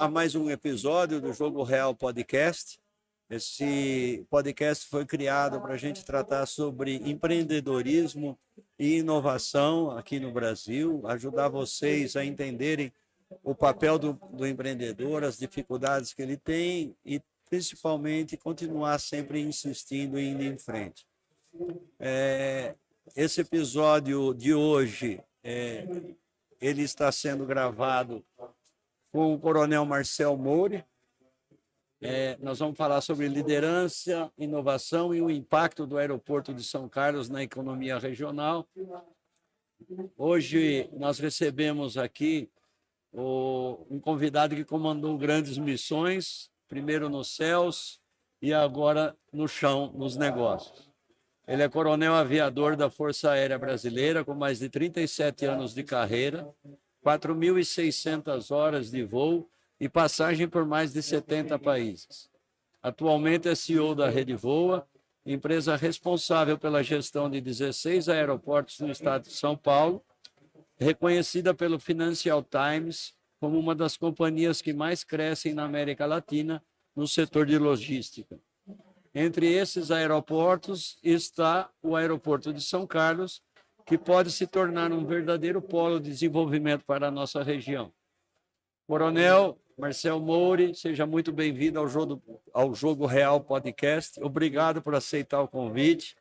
a mais um episódio do Jogo Real Podcast. Esse podcast foi criado para a gente tratar sobre empreendedorismo e inovação aqui no Brasil, ajudar vocês a entenderem o papel do empreendedor, as dificuldades que ele tem e, principalmente, continuar sempre insistindo e indo em frente. Esse episódio de hoje, ele está sendo gravado com o Coronel Marcel Moure. Nós vamos falar sobre liderança, inovação e o impacto do aeroporto de São Carlos na economia regional. Hoje nós recebemos aqui um convidado que comandou grandes missões, primeiro nos céus e agora no chão, nos negócios. Ele é coronel aviador da Força Aérea Brasileira, com mais de 37 anos de carreira, 4.600 horas de voo e passagem por mais de 70 países. Atualmente é CEO da Rede Voa, empresa responsável pela gestão de 16 aeroportos no estado de São Paulo, reconhecida pelo Financial Times como uma das companhias que mais crescem na América Latina no setor de logística. Entre esses aeroportos está o aeroporto de São Carlos, que pode se tornar um verdadeiro polo de desenvolvimento para a nossa região. Coronel Marcel Moure, seja muito bem-vindo ao Jogo Real Podcast. Obrigado por aceitar o convite.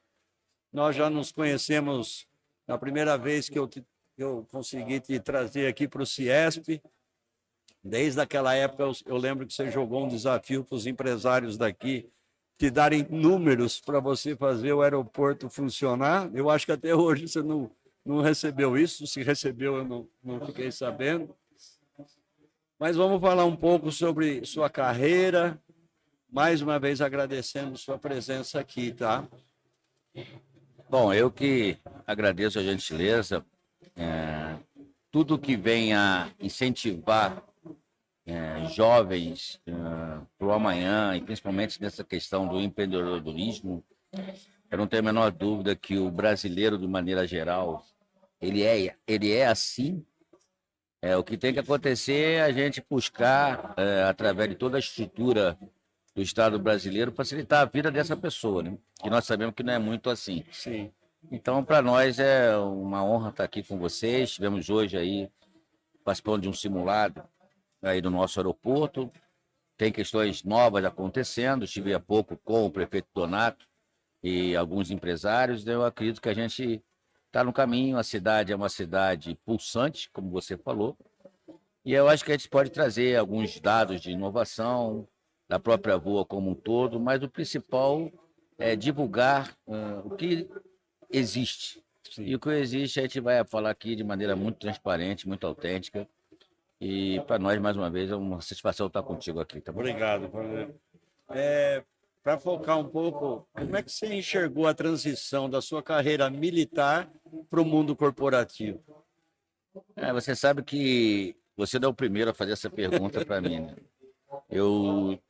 Nós já nos conhecemos na primeira vez que eu consegui te trazer aqui para o Ciesp. Desde aquela época, eu lembro que você jogou um desafio para os empresários daqui te darem números para você fazer o aeroporto funcionar. Eu acho que até hoje você não recebeu isso. Se recebeu, eu não fiquei sabendo. Mas vamos falar um pouco sobre sua carreira. Mais uma vez agradecendo sua presença aqui, tá? Bom, eu que agradeço a gentileza. Tudo que vem a incentivar jovens para o amanhã, e principalmente nessa questão do empreendedorismo, eu não tenho a menor dúvida que o brasileiro, de maneira geral, ele é assim. O que tem que acontecer é a gente buscar, através de toda a estrutura do Estado brasileiro, facilitar a vida dessa pessoa, né? Que nós sabemos que não é muito assim. Sim. Então, para nós é uma honra estar aqui com vocês. Estivemos hoje aí participando de um simulado aí do nosso aeroporto. Tem questões novas acontecendo. Estive há pouco com o prefeito Donato e alguns empresários. Eu acredito que a gente está no caminho. A cidade é uma cidade pulsante, como você falou. E eu acho que a gente pode trazer alguns dados de inovação da própria Voa como um todo, mas o principal é divulgar o que existe. Sim. E o que existe a gente vai falar aqui de maneira muito transparente, muito autêntica. E para nós, mais uma vez, é uma satisfação estar contigo aqui. Tá bom? Obrigado. Para focar um pouco, como é que você enxergou a transição da sua carreira militar para o mundo corporativo? Você sabe que você não é o primeiro a fazer essa pergunta para mim, né?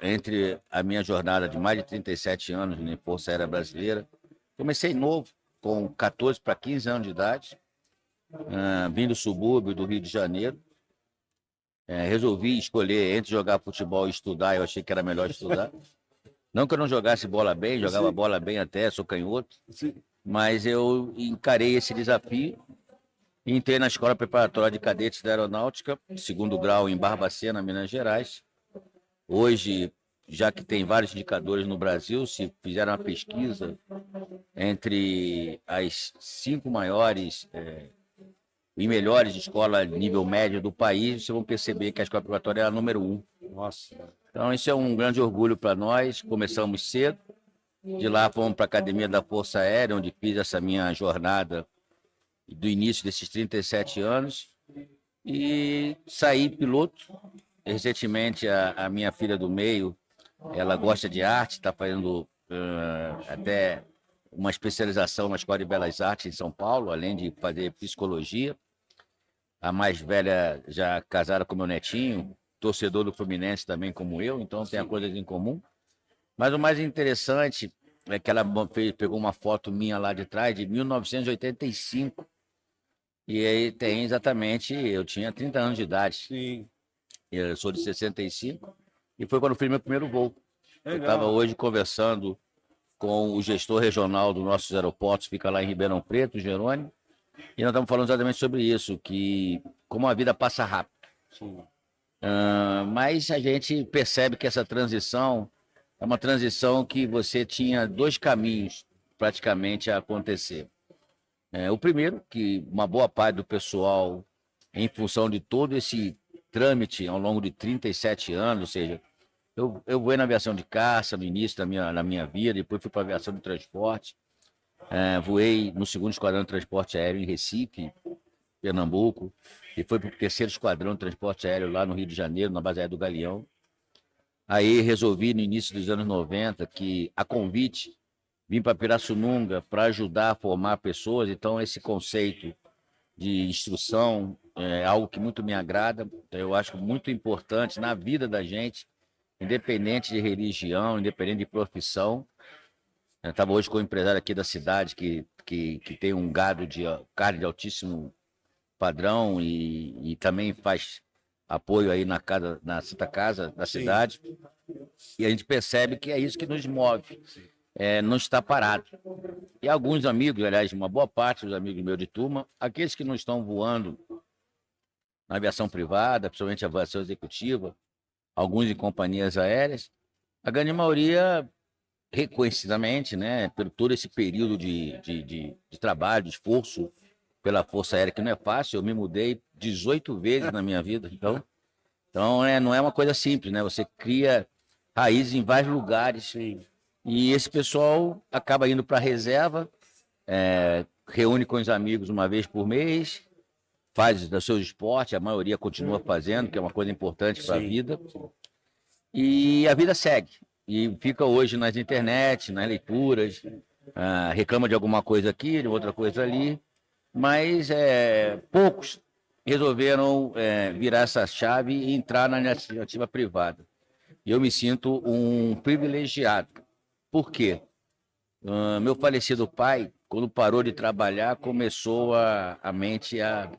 Entre a minha jornada de mais de 37 anos na Força Aérea Brasileira, comecei novo, com 14 para 15 anos de idade, vim do subúrbio do Rio de Janeiro. Resolvi escolher entre jogar futebol e estudar. Eu achei que era melhor estudar. Não que eu não jogasse bola bem, jogava bola bem até, sou canhoto. Sim. Mas eu encarei esse desafio e entrei na Escola Preparatória de Cadetes da Aeronáutica, segundo grau em Barbacena, Minas Gerais. Hoje, já que tem vários indicadores no Brasil, se fizeram uma pesquisa entre as 5 maiores e melhores escolas de nível médio do país, vocês vão perceber que a Escola Preparatória é a número 1. Nossa. Então, isso é um grande orgulho para nós. Começamos cedo. De lá, fomos para a Academia da Força Aérea, onde fiz essa minha jornada do início desses 37 anos. E saí piloto. Recentemente, a minha filha do meio, ela gosta de arte, está fazendo até uma especialização na Escola de Belas Artes em São Paulo, além de fazer psicologia. A mais velha já casada com meu netinho, torcedor do Fluminense também como eu, então tem coisas em comum. Mas o mais interessante é que ela pegou uma foto minha lá de trás, de 1985, e aí tem exatamente, eu tinha 30 anos de idade. Sim. Eu sou de 65 e foi quando eu fiz meu primeiro voo. Eu Legal. estava hoje conversando com o gestor regional dos nossos aeroportos, fica lá em Ribeirão Preto, Jerônimo, e nós estamos falando exatamente sobre isso, que como a vida passa rápido. Sim. Mas a gente percebe que essa transição é uma transição que você tinha dois caminhos praticamente a acontecer. O primeiro, que uma boa parte do pessoal, em função de todo esse trâmite ao longo de 37 anos, ou seja, eu voei na aviação de caça no início da minha vida, depois fui para a aviação de transporte, voei no 2º Esquadrão de Transporte Aéreo em Recife, Pernambuco, e foi para o 3º Esquadrão de Transporte Aéreo lá no Rio de Janeiro, na base aérea do Galeão. Aí resolvi no início dos anos 90 que, a convite, vim para Pirassununga para ajudar a formar pessoas, então esse conceito de instrução é algo que muito me agrada, eu acho muito importante na vida da gente, independente de religião, independente de profissão. Eu estava hoje com um empresário aqui da cidade que tem um gado de carne de altíssimo padrão e também faz apoio aí na Santa Casa da cidade. E a gente percebe que é isso que nos move, não está parado. E alguns amigos, aliás, uma boa parte dos amigos meus de turma, aqueles que não estão voando na aviação privada, principalmente a aviação executiva, alguns em companhias aéreas, a grande maioria, reconhecidamente, né, por todo esse período de trabalho, de esforço pela Força Aérea, que não é fácil, eu me mudei 18 vezes na minha vida, então não é uma coisa simples, né? Você cria raízes em vários lugares. Sim. E esse pessoal acaba indo para a reserva, reúne com os amigos uma vez por mês, faz do seu esporte, a maioria continua fazendo, que é uma coisa importante para a vida. E a vida segue. E fica hoje nas internet, nas leituras, reclama de alguma coisa aqui, de outra coisa ali, mas poucos resolveram virar essa chave e entrar na iniciativa privada. E eu me sinto um privilegiado. Por quê? Meu falecido pai, quando parou de trabalhar, começou a mente a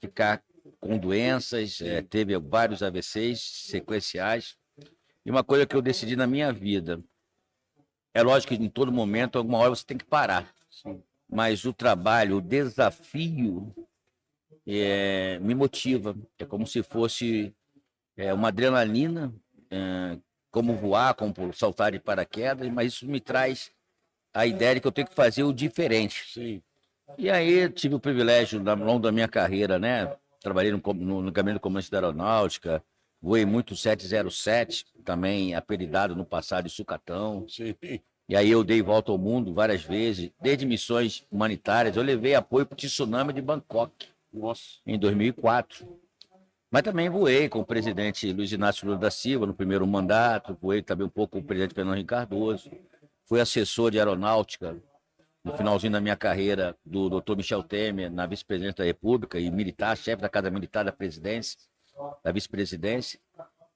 ficar com doenças, teve vários AVCs sequenciais. E uma coisa que eu decidi na minha vida, é lógico que em todo momento, alguma hora você tem que parar. Sim. Mas o trabalho, o desafio me motiva. É como se fosse uma adrenalina, como voar, como saltar de paraquedas, mas isso me traz a ideia de que eu tenho que fazer o diferente. Sim. E aí tive o privilégio, ao longo da minha carreira, né? Trabalhei no Gabinete do Comandante da Aeronáutica, voei muito 707, também apelidado no passado de Sucatão. Sim. E aí eu dei volta ao mundo várias vezes, desde missões humanitárias. Eu levei apoio para o tsunami de Bangkok, em 2004. Mas também voei com o presidente Luiz Inácio Lula da Silva no primeiro mandato, voei também um pouco com o presidente Fernando Henrique Cardoso, fui assessor de aeronáutica no finalzinho da minha carreira do Dr. Michel Temer, na vice-presidência da República, e militar, chefe da Casa Militar da Presidência, da vice-presidência.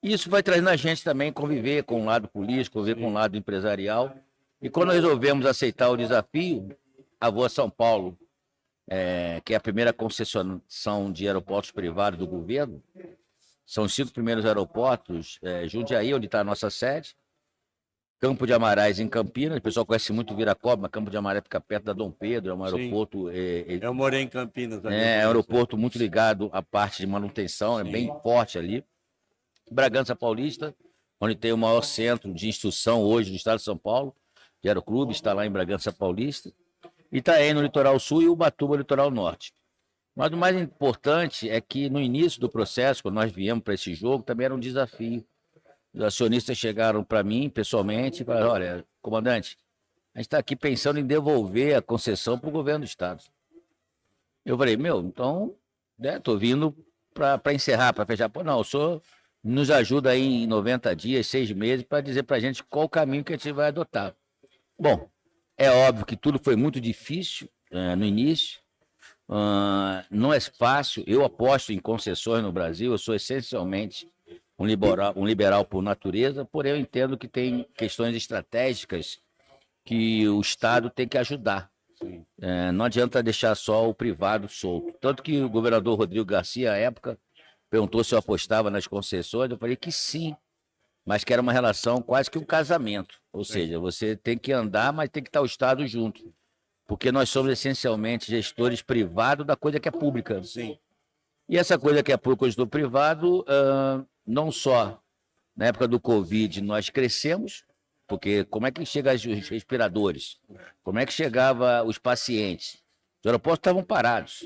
E isso vai trazendo a gente também conviver com o lado político, conviver com o lado empresarial. E quando resolvemos aceitar o desafio, a Voa São Paulo, que é a primeira concessão de aeroportos privados do governo, são os 5 primeiros aeroportos, Jundiaí, onde está a nossa sede, Campo de Amarais, em Campinas, o pessoal conhece muito Viracopos, mas Campo de Amarais fica perto da Dom Pedro, é um aeroporto... Eu morei em Campinas também. É um aeroporto muito ligado à parte de manutenção, é bem forte ali. Bragança Paulista, onde tem o maior centro de instrução hoje do estado de São Paulo, de Aeroclube, está lá em Bragança Paulista. Itaém, no litoral sul, e Ubatuba, no litoral norte. Mas o mais importante é que no início do processo, quando nós viemos para esse jogo, também era um desafio. Os acionistas chegaram para mim, pessoalmente, e falaram: olha, comandante, a gente está aqui pensando em devolver a concessão para o governo do estado. Eu falei: então, estou vindo para encerrar, para fechar. Pô, não, o senhor nos ajuda aí em 90 dias, 6 meses, para dizer para a gente qual o caminho que a gente vai adotar. Bom, é óbvio que tudo foi muito difícil no início, não é fácil. Eu aposto em concessões no Brasil, eu sou essencialmente um liberal por natureza, porém eu entendo que tem questões estratégicas que o Estado tem que ajudar. Não adianta deixar só o privado solto. Tanto que o governador Rodrigo Garcia, à época, perguntou se eu apostava nas concessões, eu falei que sim, mas que era uma relação quase que um casamento. Ou seja, você tem que andar, mas tem que estar o Estado junto. Porque nós somos essencialmente gestores privados da coisa que é pública. Sim. E essa coisa que é pública, o gestor privado, não só na época do Covid nós crescemos, porque como é que chegam os respiradores? Como é que chegavam os pacientes? Os aeroportos estavam parados.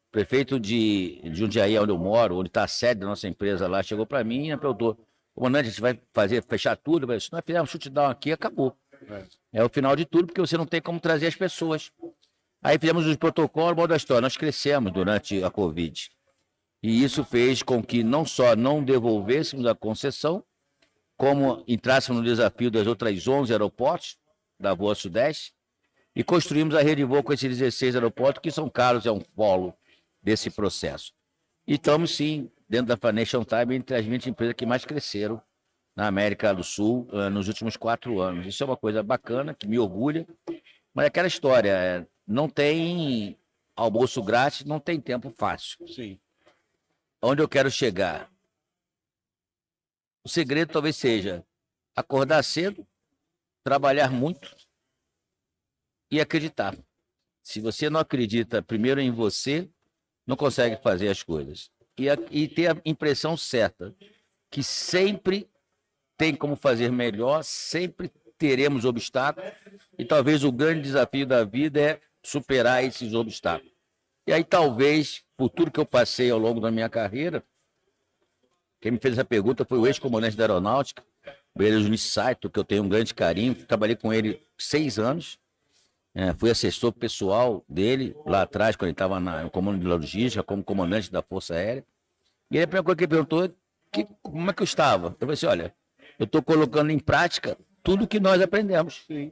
O prefeito de Jundiaí, onde eu moro, onde está a sede da nossa empresa lá, chegou para mim e perguntou: comandante, a gente vai fechar tudo? Eu falei, se nós fizermos shutdown aqui, acabou. É o final de tudo, porque você não tem como trazer as pessoas. Aí fizemos os protocolos, modo da história. Nós crescemos durante a Covid. E isso fez com que não só não devolvêssemos a concessão, como entrássemos no desafio das outras 11 aeroportos da Voa Sudeste e construímos a rede de voo com esses 16 aeroportos, que São Carlos é um polo desse processo. E estamos, sim, dentro da Financial Times, entre as 20 empresas que mais cresceram na América do Sul nos últimos 4 anos. Isso é uma coisa bacana, que me orgulha, mas é aquela história, não tem almoço grátis, não tem tempo fácil. Sim. Onde eu quero chegar? O segredo talvez seja acordar cedo, trabalhar muito e acreditar. Se você não acredita primeiro em você, não consegue fazer as coisas. E ter a impressão certa que sempre tem como fazer melhor, sempre teremos obstáculos e talvez o grande desafio da vida é superar esses obstáculos. E aí talvez, por tudo que eu passei ao longo da minha carreira, quem me fez essa pergunta foi o ex-comandante da Aeronáutica, o Elis Saito, que eu tenho um grande carinho, trabalhei com ele 6 anos, fui assessor pessoal dele lá atrás, quando ele estava no comando de logística, como comandante da Força Aérea. E ele, a primeira coisa que ele perguntou, como é que eu estava? Eu falei assim, olha, eu estou colocando em prática tudo que nós aprendemos. Sim.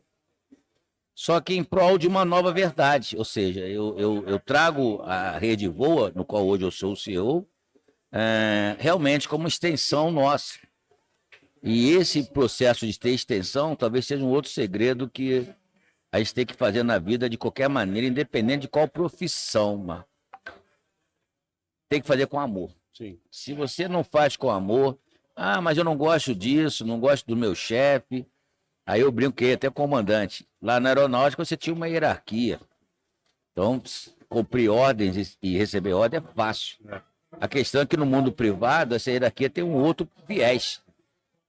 Só que em prol de uma nova verdade, ou seja, eu trago a Rede Voa, no qual hoje eu sou o CEO, realmente como extensão nossa. E esse processo de ter extensão talvez seja um outro segredo que a gente tem que fazer na vida de qualquer maneira, independente de qual profissão, Marco. Tem que fazer com amor. Sim. Se você não faz com amor, mas eu não gosto disso, não gosto do meu chefe. Aí eu brinquei até com o comandante. Lá na aeronáutica você tinha uma hierarquia. Então, cumprir ordens e receber ordem é fácil. A questão é que no mundo privado, essa hierarquia tem um outro viés.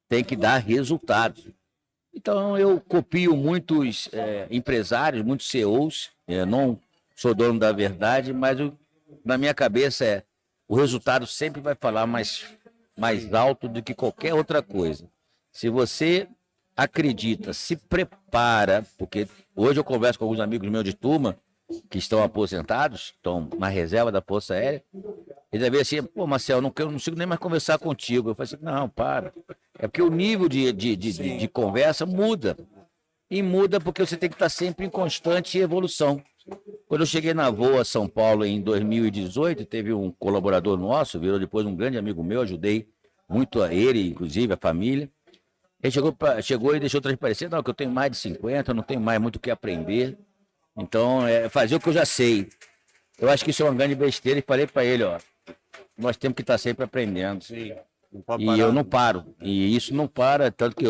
Tem que dar resultado. Então, eu copio muitos empresários, muitos CEOs. Eu não sou dono da verdade, mas na minha cabeça o resultado sempre vai falar mais alto do que qualquer outra coisa. Se você acredita, se prepara, porque hoje eu converso com alguns amigos meus de turma que estão aposentados, estão na reserva da Força Aérea, eles às assim, pô, Marcel, não consigo nem mais conversar contigo. Eu falei assim, não, para. É porque o nível de conversa muda. E muda porque você tem que estar sempre em constante evolução. Quando eu cheguei na Voa São Paulo em 2018, teve um colaborador nosso, virou depois um grande amigo meu, ajudei muito a ele, inclusive a família. Ele chegou e deixou transparecer, não, que eu tenho mais de 50, eu não tenho mais muito o que aprender. Então, fazer o que eu já sei. Eu acho que isso é uma grande besteira e falei para ele, nós temos que estar sempre aprendendo. Sim. E eu não paro. E isso não para, tanto que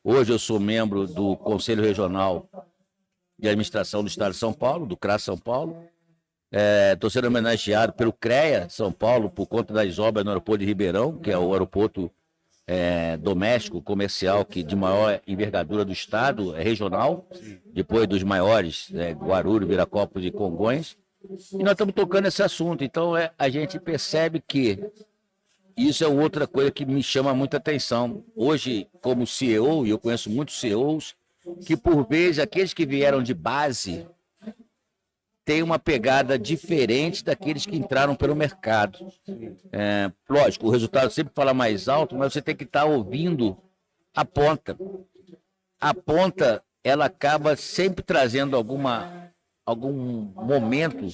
hoje eu sou membro do Conselho Regional de Administração do Estado de São Paulo, do CRAS São Paulo. Estou sendo homenageado pelo CREA São Paulo por conta das obras no aeroporto de Ribeirão, que é o aeroporto doméstico, comercial, que de maior envergadura do estado, regional, depois dos maiores, Guarulhos, Viracopos e Congonhas. E nós estamos tocando esse assunto. Então a gente percebe que isso é outra coisa que me chama muita atenção. Hoje, como CEO, e eu conheço muitos CEOs, que por vezes aqueles que vieram de base têm uma pegada diferente daqueles que entraram pelo mercado. Lógico, o resultado sempre fala mais alto, mas você tem que estar ouvindo a ponta. A ponta, ela acaba sempre trazendo algum momento.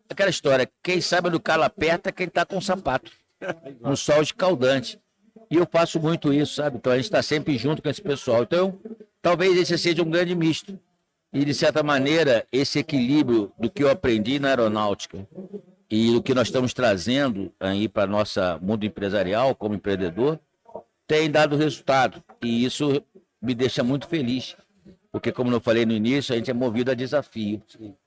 Aquela história, quem sabe do calo aperta é quem está com o sapato, no sol escaldante. E eu faço muito isso, sabe? Então a gente está sempre junto com esse pessoal. Então, talvez esse seja um grande misto. E, de certa maneira, esse equilíbrio do que eu aprendi na aeronáutica E o que nós estamos trazendo aí para nosso mundo empresarial, como empreendedor, tem dado resultado. E isso me deixa muito feliz. Porque, como eu falei no início, a gente é movido a desafio.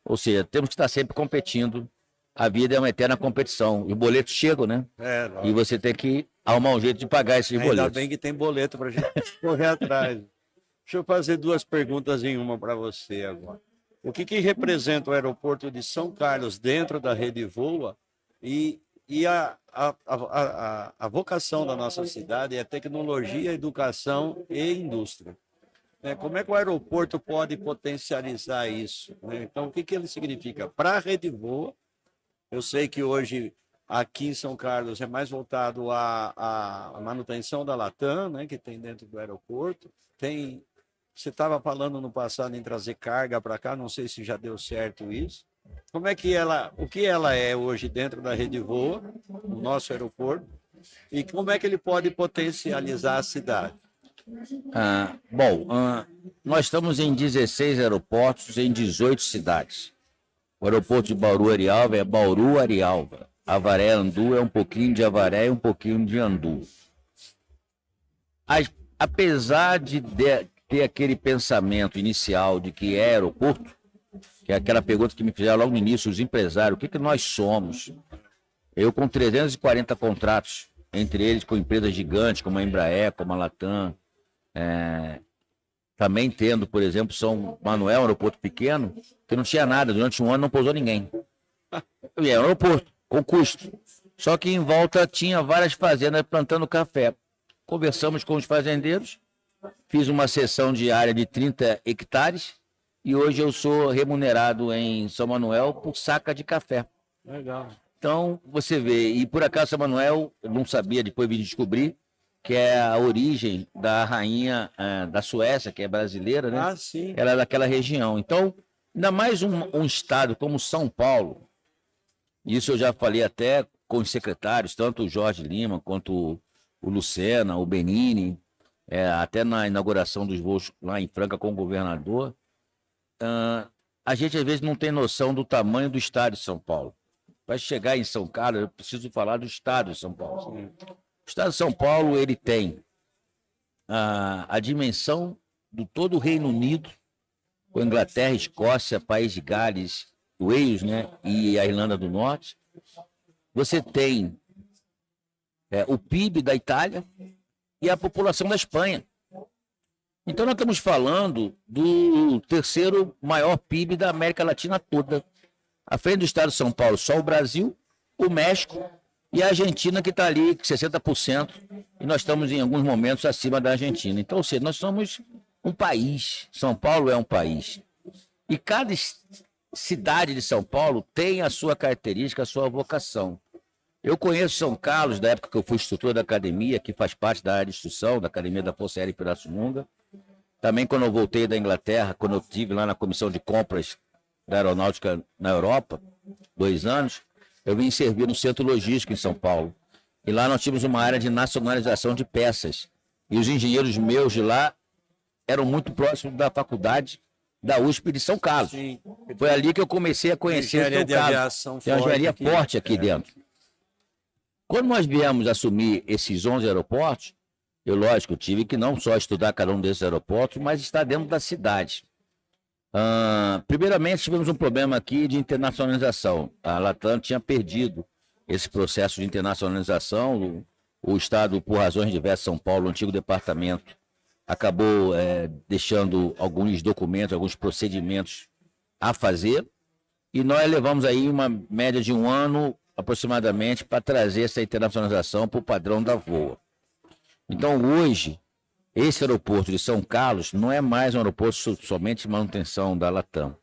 Ou seja, temos que estar sempre competindo. A vida é uma eterna competição. E os boletos chegam, né? E você tem que arrumar um jeito de pagar esses boletos. Ainda bem que tem boleto para a gente correr atrás. Deixa eu fazer duas perguntas em uma para você agora. O que representa o aeroporto de São Carlos dentro da Rede Voa e a vocação da nossa cidade é tecnologia, educação e indústria? Como é que o aeroporto pode potencializar isso? Então, o que ele significa? Para a Rede Voa, eu sei que hoje aqui em São Carlos é mais voltado à manutenção da Latam, que tem dentro do aeroporto. Você estava falando no passado em trazer carga para cá, não sei se já deu certo isso. Como é que o que ela é hoje dentro da Rede Voa, o nosso aeroporto, e como é que ele pode potencializar a cidade? Nós estamos em 16 aeroportos em 18 cidades. O aeroporto de Bauru-Arialva é Bauru-Arialva. Avaré-Andu é um pouquinho de Avaré e um pouquinho de Andu. Apesar de ter aquele pensamento inicial de que é aeroporto, que é aquela pergunta que me fizeram logo no início, os empresários, o que nós somos? Eu com 340 contratos, entre eles com empresas gigantes como a Embraer, como a Latam, também tendo, por exemplo, São Manuel, um aeroporto pequeno, que não tinha nada, durante um ano não pousou ninguém. E é um aeroporto, com custo. Só que em volta tinha várias fazendas plantando café. Conversamos com os fazendeiros, fiz uma sessão diária de 30 hectares e hoje eu sou remunerado em São Manuel por saca de café. Legal. Então, você vê, e por acaso São Manuel, eu não sabia, depois vim descobrir, que é a origem da rainha da Suécia, que é brasileira, né? Ah, sim. Ela é daquela região. Então, ainda mais um estado como São Paulo, isso eu já falei até com os secretários, tanto o Jorge Lima quanto o Lucena, o Benini, até na inauguração dos voos lá em Franca com o governador, a gente às vezes não tem noção do tamanho do estado de São Paulo. Para chegar em São Carlos, eu preciso falar do estado de São Paulo. Sim. O estado de São Paulo, ele tem a dimensão do todo o Reino Unido, com Inglaterra, Escócia, País de Gales, Wales, né, e a Irlanda do Norte. Você tem o PIB da Itália e a população da Espanha. Então nós estamos falando do terceiro maior PIB da América Latina toda. À frente do estado de São Paulo, só o Brasil, o México e a Argentina, que está ali, 60%, e nós estamos em alguns momentos acima da Argentina. Então, ou seja, nós somos um país. São Paulo é um país. E cada cidade de São Paulo tem a sua característica, a sua vocação. Eu conheço São Carlos, da época que eu fui instrutor da academia, que faz parte da área de instrução, da Academia da Força Aérea Pirassununga. Também quando eu voltei da Inglaterra, quando eu estive lá na comissão de compras da aeronáutica na Europa, 2 anos, eu vim servir no Centro Logístico em São Paulo. E lá nós tínhamos uma área de nacionalização de peças. E os engenheiros meus de lá eram muito próximos da faculdade da USP de São Carlos. Sim. Foi ali que eu comecei a conhecer São Carlos. Tem uma engenharia forte aqui dentro. Quando nós viemos assumir esses 11 aeroportos, eu, lógico, tive que não só estudar cada um desses aeroportos, mas estar dentro da cidade. Primeiramente, tivemos um problema aqui de internacionalização. A Latam tinha perdido esse processo de internacionalização. O Estado, por razões diversas, São Paulo, o antigo departamento, acabou deixando alguns documentos, alguns procedimentos a fazer. E nós levamos aí uma média de 1 ano, aproximadamente, para trazer essa internacionalização para o padrão da Voa. Então, hoje, esse aeroporto de São Carlos não é mais um aeroporto somente de manutenção da Latam.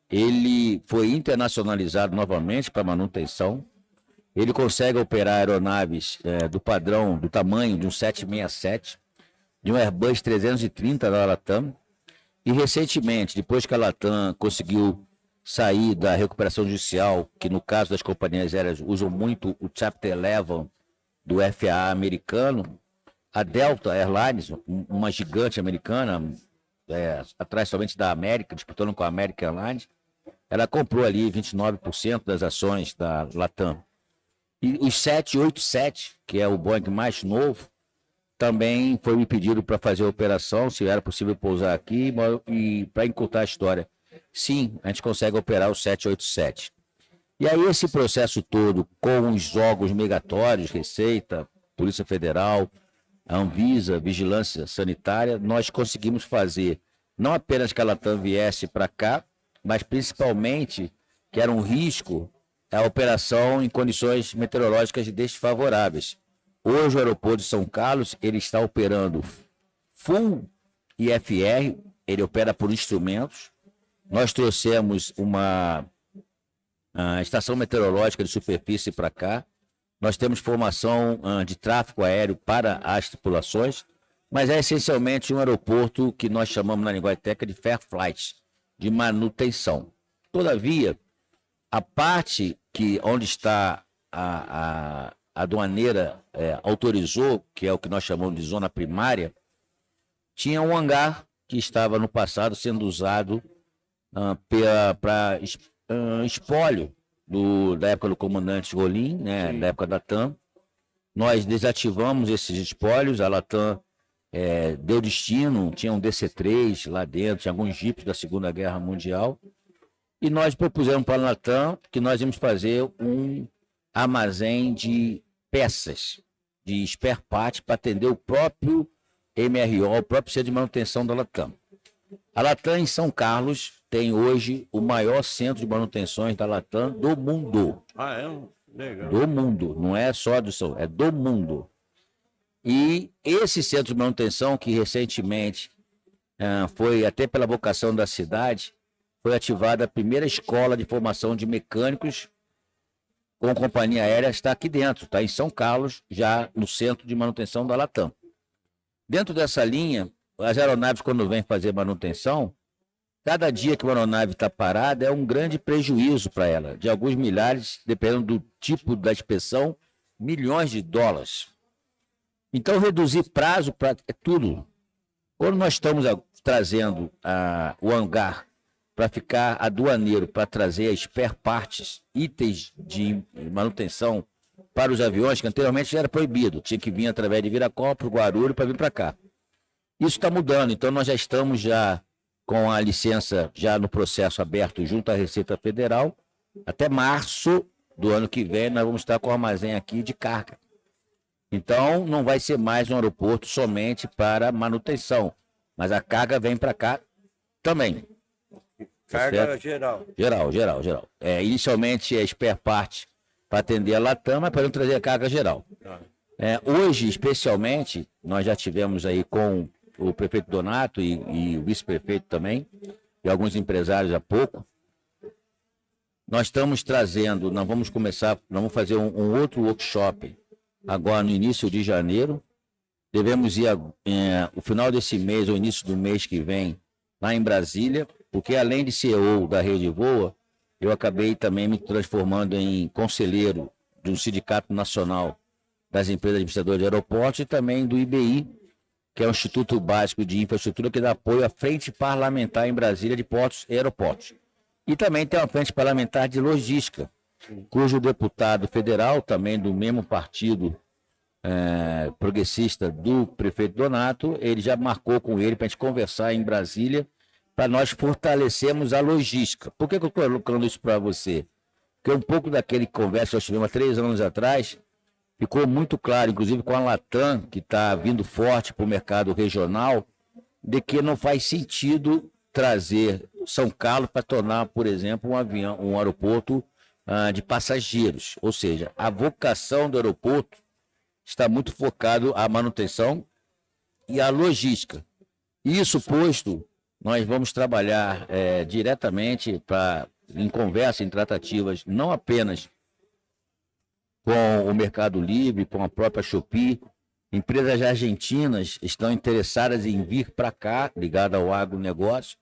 Ele foi internacionalizado novamente para manutenção. Ele consegue operar aeronaves do padrão, do tamanho de um 767, de um Airbus 330 da Latam. E recentemente, depois que a Latam conseguiu sair da recuperação judicial, que no caso das companhias aéreas usam muito o Chapter 11 do FAA americano, a Delta Airlines, uma gigante americana, atrás somente da América, disputando com a American Airlines, ela comprou ali 29% das ações da Latam. E os 787, que é o Boeing mais novo, também foi me pedido para fazer a operação, se era possível pousar aqui, e para encurtar a história. Sim, a gente consegue operar o 787. E aí esse processo todo, com os órgãos migratórios, Receita, Polícia Federal, a Anvisa, Vigilância Sanitária, nós conseguimos fazer não apenas que a Latam viesse para cá, mas principalmente que era um risco a operação em condições meteorológicas desfavoráveis. Hoje o aeroporto de São Carlos ele está operando full IFR, ele opera por instrumentos. Nós trouxemos uma estação meteorológica de superfície para cá. Nós temos formação de tráfego aéreo para as tripulações, mas é essencialmente um aeroporto que nós chamamos na linguagem técnica de fair flight, de manutenção. Todavia, a parte onde está a aduaneira autorizou, que é o que nós chamamos de zona primária, tinha um hangar que estava no passado sendo usado para espólio da época do comandante Rolim, né, da época da TAM. Nós desativamos esses espólios, a Latam deu destino, tinha um DC-3 lá dentro, tinha alguns jipes da Segunda Guerra Mundial, e nós propusemos para a Latam que nós íamos fazer um armazém de peças, de spare parts, para atender o próprio MRO, o próprio centro de manutenção da Latam. A Latam em São Carlos tem hoje o maior centro de manutenções da Latam do mundo. Ah, é? Legal. Do mundo, não é só do São, é do mundo. E esse centro de manutenção, que recentemente foi até pela vocação da cidade, foi ativada a primeira escola de formação de mecânicos com companhia aérea, está aqui dentro, está em São Carlos, já no centro de manutenção da Latam. Dentro dessa linha, as aeronaves, quando vêm fazer manutenção, cada dia que uma aeronave está parada é um grande prejuízo para ela, de alguns milhares, dependendo do tipo da inspeção, milhões de dólares. Então, reduzir prazo é tudo. Quando nós estamos trazendo o hangar para ficar aduaneiro, para trazer as spare parts, itens de manutenção para os aviões, que anteriormente já era proibido, tinha que vir através de Viracopos, Guarulhos, para vir para cá. Isso está mudando, então nós já estamos com a licença já no processo aberto junto à Receita Federal. Até março do ano que vem nós vamos estar com o armazém aqui de carga. Então não vai ser mais um aeroporto somente para manutenção, mas a carga vem para cá também. Carga geral. Geral. Inicialmente é spare part para atender a Latam, mas podemos trazer a carga geral. Hoje, especialmente, nós já tivemos aí com o prefeito Donato e o vice-prefeito também, e alguns empresários há pouco. Nós estamos trazendo, nós vamos fazer um outro workshop agora no início de janeiro. Devemos ir o final desse mês ou início do mês que vem lá em Brasília, porque além de CEO da Rede Voa, eu acabei também me transformando em conselheiro do Sindicato Nacional das Empresas Administradoras de Aeroportos e também do IBI, que é o Instituto Básico de Infraestrutura, que dá apoio à Frente Parlamentar em Brasília de Portos e Aeroportos. E também tem uma Frente Parlamentar de Logística, cujo deputado federal, também do mesmo partido progressista do prefeito Donato, ele já marcou com ele para a gente conversar em Brasília, para nós fortalecermos a logística. Por que eu estou colocando isso para você? Porque um pouco daquele conversa que nós tivemos há 3 anos atrás, ficou muito claro, inclusive com a Latam, que está vindo forte para o mercado regional, de que não faz sentido trazer São Carlos para tornar, por exemplo, um aeroporto de passageiros. Ou seja, a vocação do aeroporto está muito focado à manutenção e à logística. Isso posto, nós vamos trabalhar diretamente em conversa, em tratativas, não apenas com o Mercado Livre, com a própria Shopee. Empresas argentinas estão interessadas em vir para cá, ligada ao agronegócio,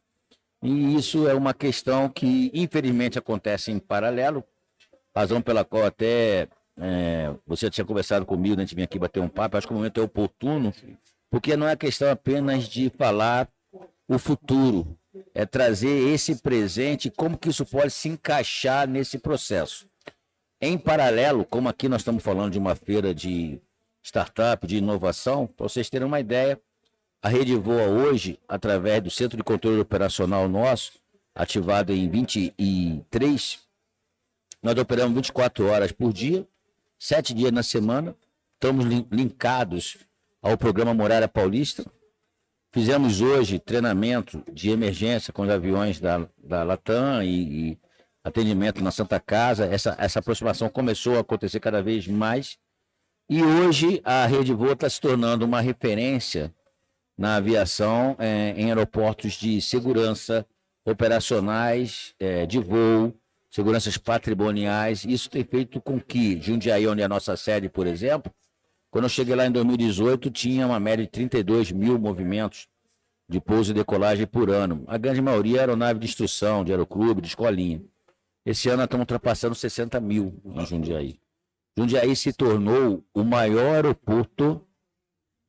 e isso é uma questão que, infelizmente, acontece em paralelo, razão pela qual até você tinha conversado comigo, a gente vinha aqui bater um papo, acho que o momento é oportuno, porque não é questão apenas de falar o futuro, é trazer esse presente e como que isso pode se encaixar nesse processo. Em paralelo, como aqui nós estamos falando de uma feira de startup, de inovação, para vocês terem uma ideia, a Rede Voa hoje, através do Centro de Controle Operacional nosso, ativado em 23, nós operamos 24 horas por dia, 7 dias na semana, estamos linkados ao programa Muralha Paulista. Fizemos hoje treinamento de emergência com os aviões da Latam e atendimento na Santa Casa. Essa aproximação começou a acontecer cada vez mais. E hoje a Rede Voa está se tornando uma referência na aviação em aeroportos de segurança operacionais, de voo, seguranças patrimoniais. Isso tem feito com que Jundiaí, onde é a nossa sede, por exemplo, quando eu cheguei lá em 2018, tinha uma média de 32 mil movimentos de pouso e decolagem por ano. A grande maioria era aeronave de instrução, de aeroclube, de escolinha. Esse ano nós estamos ultrapassando 60 mil em Jundiaí. Jundiaí se tornou o maior aeroporto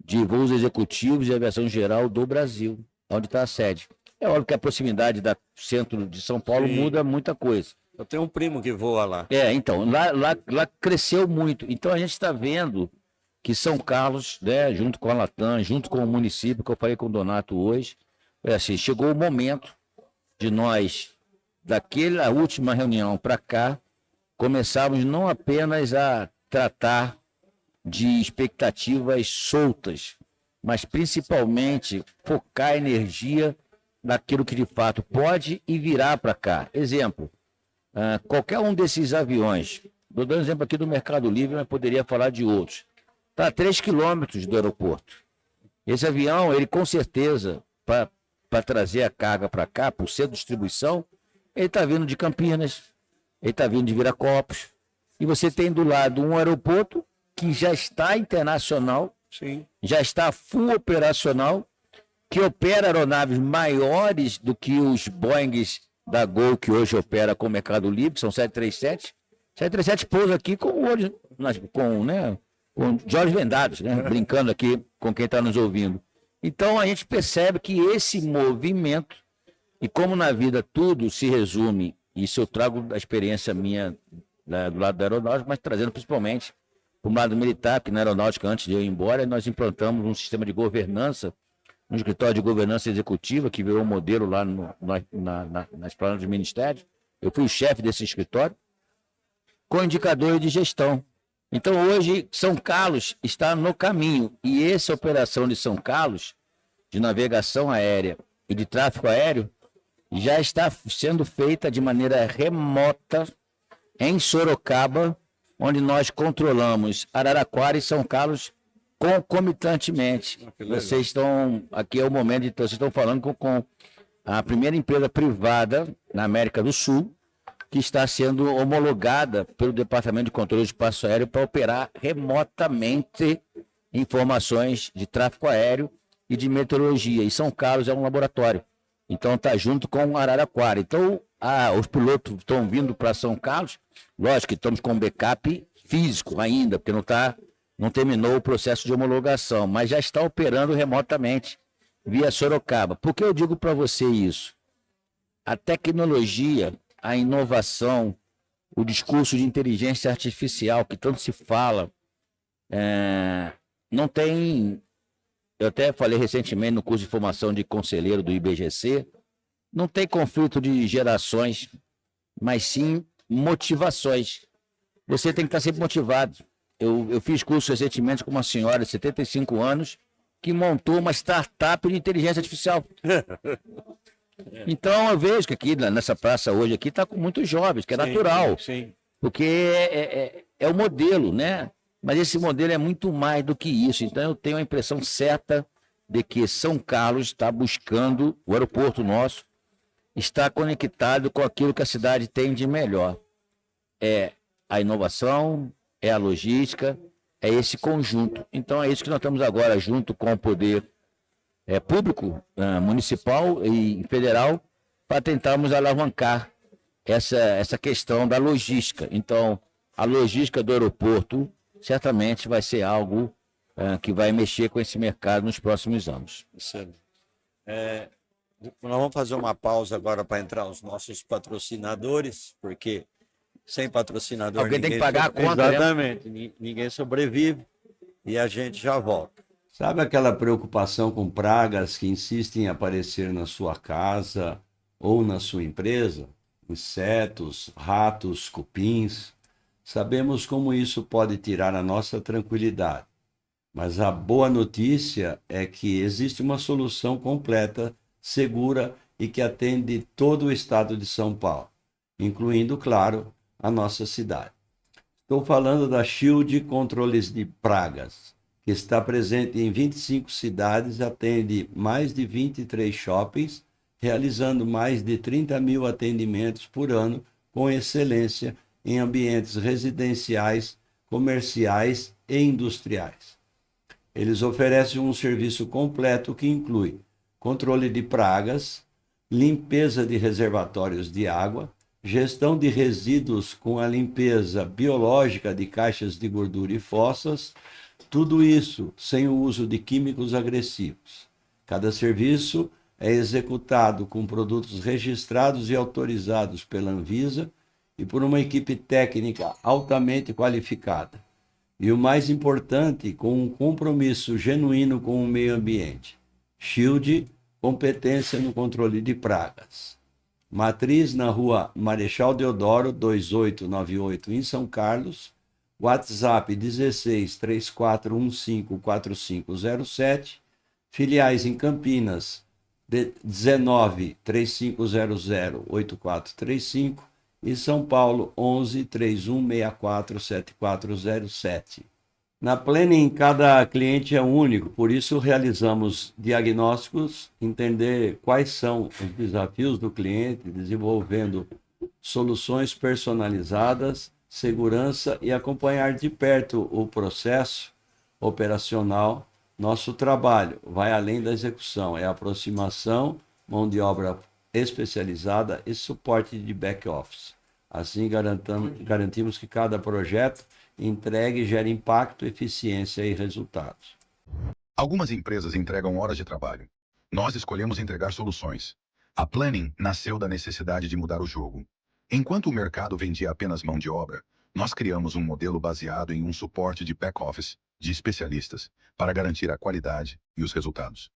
de voos executivos e aviação geral do Brasil, onde está a sede. É óbvio que a proximidade do centro de São Paulo muda muita coisa. Eu tenho um primo que voa lá. Então, lá cresceu muito. Então a gente está vendo que São Carlos, né, junto com a Latam, junto com o município, que eu falei com o Donato hoje, assim, chegou o momento de nós, daquela última reunião para cá, começarmos não apenas a tratar de expectativas soltas, mas principalmente focar energia naquilo que de fato pode e virá para cá. Exemplo, qualquer um desses aviões, vou dar um exemplo aqui do Mercado Livre, mas poderia falar de outros. Está a 3 quilômetros do aeroporto. Esse avião, ele com certeza, para trazer a carga para cá, por ser distribuição, ele está vindo de Campinas, ele está vindo de Viracopos, e você tem do lado um aeroporto que já está internacional, já está full operacional, que opera aeronaves maiores do que os Boeings da Gol, que hoje opera com o Mercado Livre, são 737. 737 pousa aqui com o olho, com os olhos vendados, né? Brincando aqui com quem está nos ouvindo. Então a gente percebe que esse movimento, e como na vida tudo se resume, isso eu trago da experiência minha do lado da aeronáutica, mas trazendo principalmente para o lado militar, que na aeronáutica, antes de eu ir embora, nós implantamos um sistema de governança, um escritório de governança executiva, que virou um modelo lá nas planas do Ministério. Eu fui o chefe desse escritório, com indicadores de gestão. Então, hoje, São Carlos está no caminho. E essa operação de São Carlos, de navegação aérea e de tráfego aéreo, já está sendo feita de maneira remota em Sorocaba, onde nós controlamos Araraquara e São Carlos concomitantemente. Vocês estão, aqui é o momento de vocês estão falando com a primeira empresa privada na América do Sul, que está sendo homologada pelo Departamento de Controle de Espaço Aéreo para operar remotamente informações de tráfego aéreo e de meteorologia. E São Carlos é um laboratório. Então está junto com Araraquara. Então os pilotos estão vindo para São Carlos, lógico que estamos com um backup físico ainda, porque não terminou o processo de homologação, mas já está operando remotamente via Sorocaba. Por que eu digo para você isso? A tecnologia, a inovação, o discurso de inteligência artificial que tanto se fala, não tem... Eu até falei recentemente no curso de formação de conselheiro do IBGC, não tem conflito de gerações, mas sim motivações. Você tem que estar sempre motivado. Eu fiz curso recentemente com uma senhora de 75 anos que montou uma startup de inteligência artificial. Então eu vejo que aqui nessa praça hoje aqui está com muitos jovens, que é natural. Sim. Porque é o modelo, né? Mas esse modelo é muito mais do que isso. Então eu tenho a impressão certa de que São Carlos está buscando, o aeroporto nosso, está conectado com aquilo que a cidade tem de melhor. É a inovação, é a logística, é esse conjunto. Então é isso que nós estamos agora, junto com o poder público, municipal e federal, para tentarmos alavancar essa questão da logística. Então, a logística do aeroporto certamente vai ser algo que vai mexer com esse mercado nos próximos anos. Nós vamos fazer uma pausa agora para entrar os nossos patrocinadores, porque sem patrocinador Alguém tem que ninguém pagar a conta, né? Exatamente, ninguém sobrevive e a gente já volta. Sabe aquela preocupação com pragas que insistem em aparecer na sua casa ou na sua empresa? Insetos, ratos, cupins. Sabemos como isso pode tirar a nossa tranquilidade. Mas a boa notícia é que existe uma solução completa, segura e que atende todo o estado de São Paulo, incluindo, claro, a nossa cidade. Estou falando da Shield Controles de Pragas, que está presente em 25 cidades, atende mais de 23 shoppings, realizando mais de 30 mil atendimentos por ano, com excelência em ambientes residenciais, comerciais e industriais. Eles oferecem um serviço completo que inclui controle de pragas, limpeza de reservatórios de água, gestão de resíduos com a limpeza biológica de caixas de gordura e fossas, tudo isso sem o uso de químicos agressivos. Cada serviço é executado com produtos registrados e autorizados pela Anvisa e por uma equipe técnica altamente qualificada. E o mais importante, com um compromisso genuíno com o meio ambiente. Shield, competência no controle de pragas. Matriz na rua Marechal Deodoro, 2898, em São Carlos. WhatsApp 16 3415 4507. Filiais em Campinas, 19 3500 8435. E São Paulo, 11 3164 7407. Na Planning, cada cliente é único, por isso realizamos diagnósticos, entender quais são os desafios do cliente, desenvolvendo soluções personalizadas, segurança e acompanhar de perto o processo operacional. Nosso trabalho vai além da execução, é aproximação, mão de obra especializada e suporte de back-office. Assim, garantimos que cada projeto entregue e gere impacto, eficiência e resultados. Algumas empresas entregam horas de trabalho. Nós escolhemos entregar soluções. A Planning nasceu da necessidade de mudar o jogo. Enquanto o mercado vendia apenas mão de obra, nós criamos um modelo baseado em um suporte de back-office, de especialistas, para garantir a qualidade e os resultados.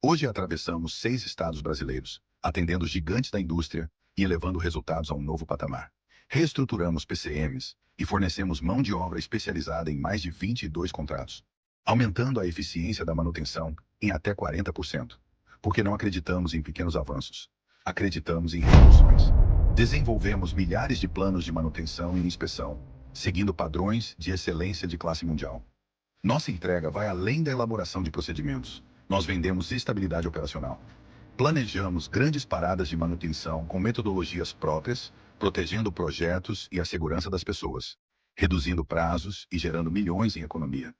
Hoje atravessamos 6 estados brasileiros, atendendo os gigantes da indústria e elevando resultados a um novo patamar. Reestruturamos PCMs e fornecemos mão de obra especializada em mais de 22 contratos, aumentando a eficiência da manutenção em até 40%, porque não acreditamos em pequenos avanços, acreditamos em revoluções. Desenvolvemos milhares de planos de manutenção e inspeção, seguindo padrões de excelência de classe mundial. Nossa entrega vai além da elaboração de procedimentos. Nós vendemos estabilidade operacional. Planejamos grandes paradas de manutenção com metodologias próprias, protegendo projetos e a segurança das pessoas, reduzindo prazos e gerando milhões em economia.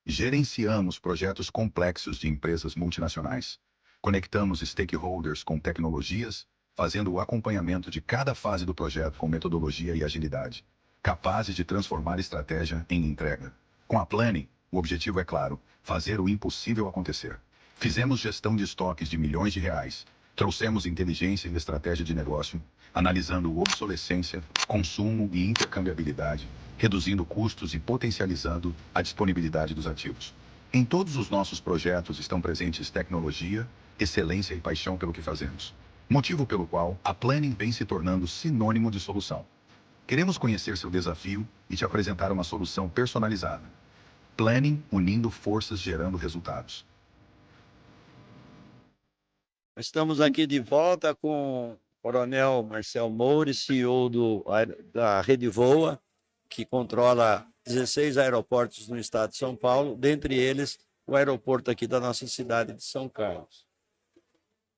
Gerenciamos projetos complexos de empresas multinacionais. Conectamos stakeholders com tecnologias, fazendo o acompanhamento de cada fase do projeto com metodologia e agilidade, capazes de transformar estratégia em entrega. Com a Planning, o objetivo é claro: fazer o impossível acontecer. Fizemos gestão de estoques de milhões de reais. Trouxemos inteligência e estratégia de negócio, analisando obsolescência, consumo e intercambiabilidade, reduzindo custos e potencializando a disponibilidade dos ativos. Em todos os nossos projetos estão presentes tecnologia, excelência e paixão pelo que fazemos. Motivo pelo qual a Planning vem se tornando sinônimo de solução. Queremos conhecer seu desafio e te apresentar uma solução personalizada. Planning, unindo forças, gerando resultados. Estamos aqui de volta com o Coronel Marcel Moura, CEO da Rede Voa, que controla 16 aeroportos no estado de São Paulo, dentre eles o aeroporto aqui da nossa cidade de São Carlos.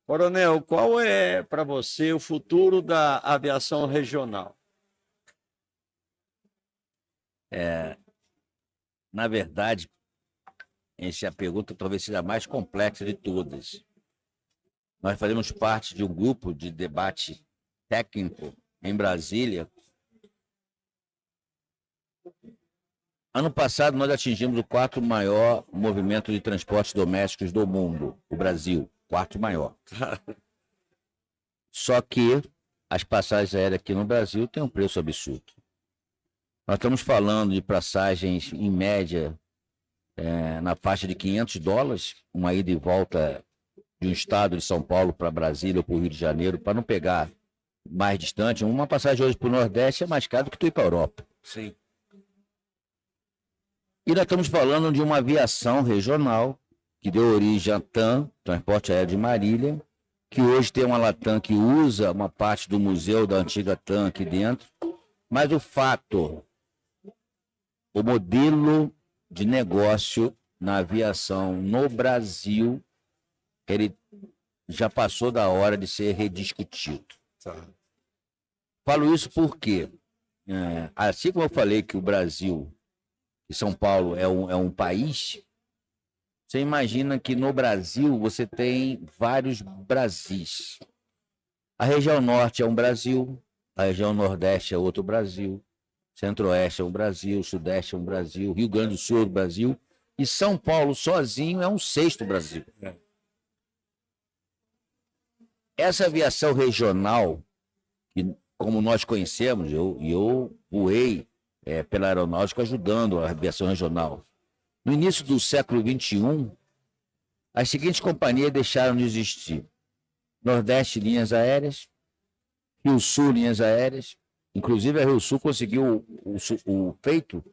Coronel, qual é para você o futuro da aviação regional? Na verdade, essa é a pergunta talvez seja a mais complexa de todas. Nós fazemos parte de um grupo de debate técnico em Brasília. Ano passado, nós atingimos o 4º maior movimento de transportes domésticos do mundo, o Brasil, 4º maior. Só que as passagens aéreas aqui no Brasil têm um preço absurdo. Nós estamos falando de passagens, em média, na faixa de $500, uma ida e volta de um estado de São Paulo para Brasília ou para o Rio de Janeiro, para não pegar mais distante. Uma passagem hoje para o Nordeste é mais cara do que tu ir para a Europa. Sim. E nós estamos falando de uma aviação regional que deu origem à TAM, Transporte Aéreo de Marília, que hoje tem uma Latam que usa uma parte do museu da antiga TAM aqui dentro. Mas o fato, o modelo de negócio na aviação no Brasil, ele já passou da hora de ser rediscutido. Tá. Falo isso porque, assim como eu falei que o Brasil e São Paulo é um país, você imagina que no Brasil você tem vários Brasis. A região norte é um Brasil, a região nordeste é outro Brasil, centro-oeste é um Brasil, sudeste é um Brasil, Rio Grande do Sul é um Brasil, e São Paulo sozinho é um sexto Brasil. Essa aviação regional, que, como nós conhecemos, eu voei pela aeronáutica ajudando a aviação regional. No início do século XXI, as seguintes companhias deixaram de existir: Nordeste Linhas Aéreas, Rio Sul Linhas Aéreas, inclusive a Rio Sul conseguiu o feito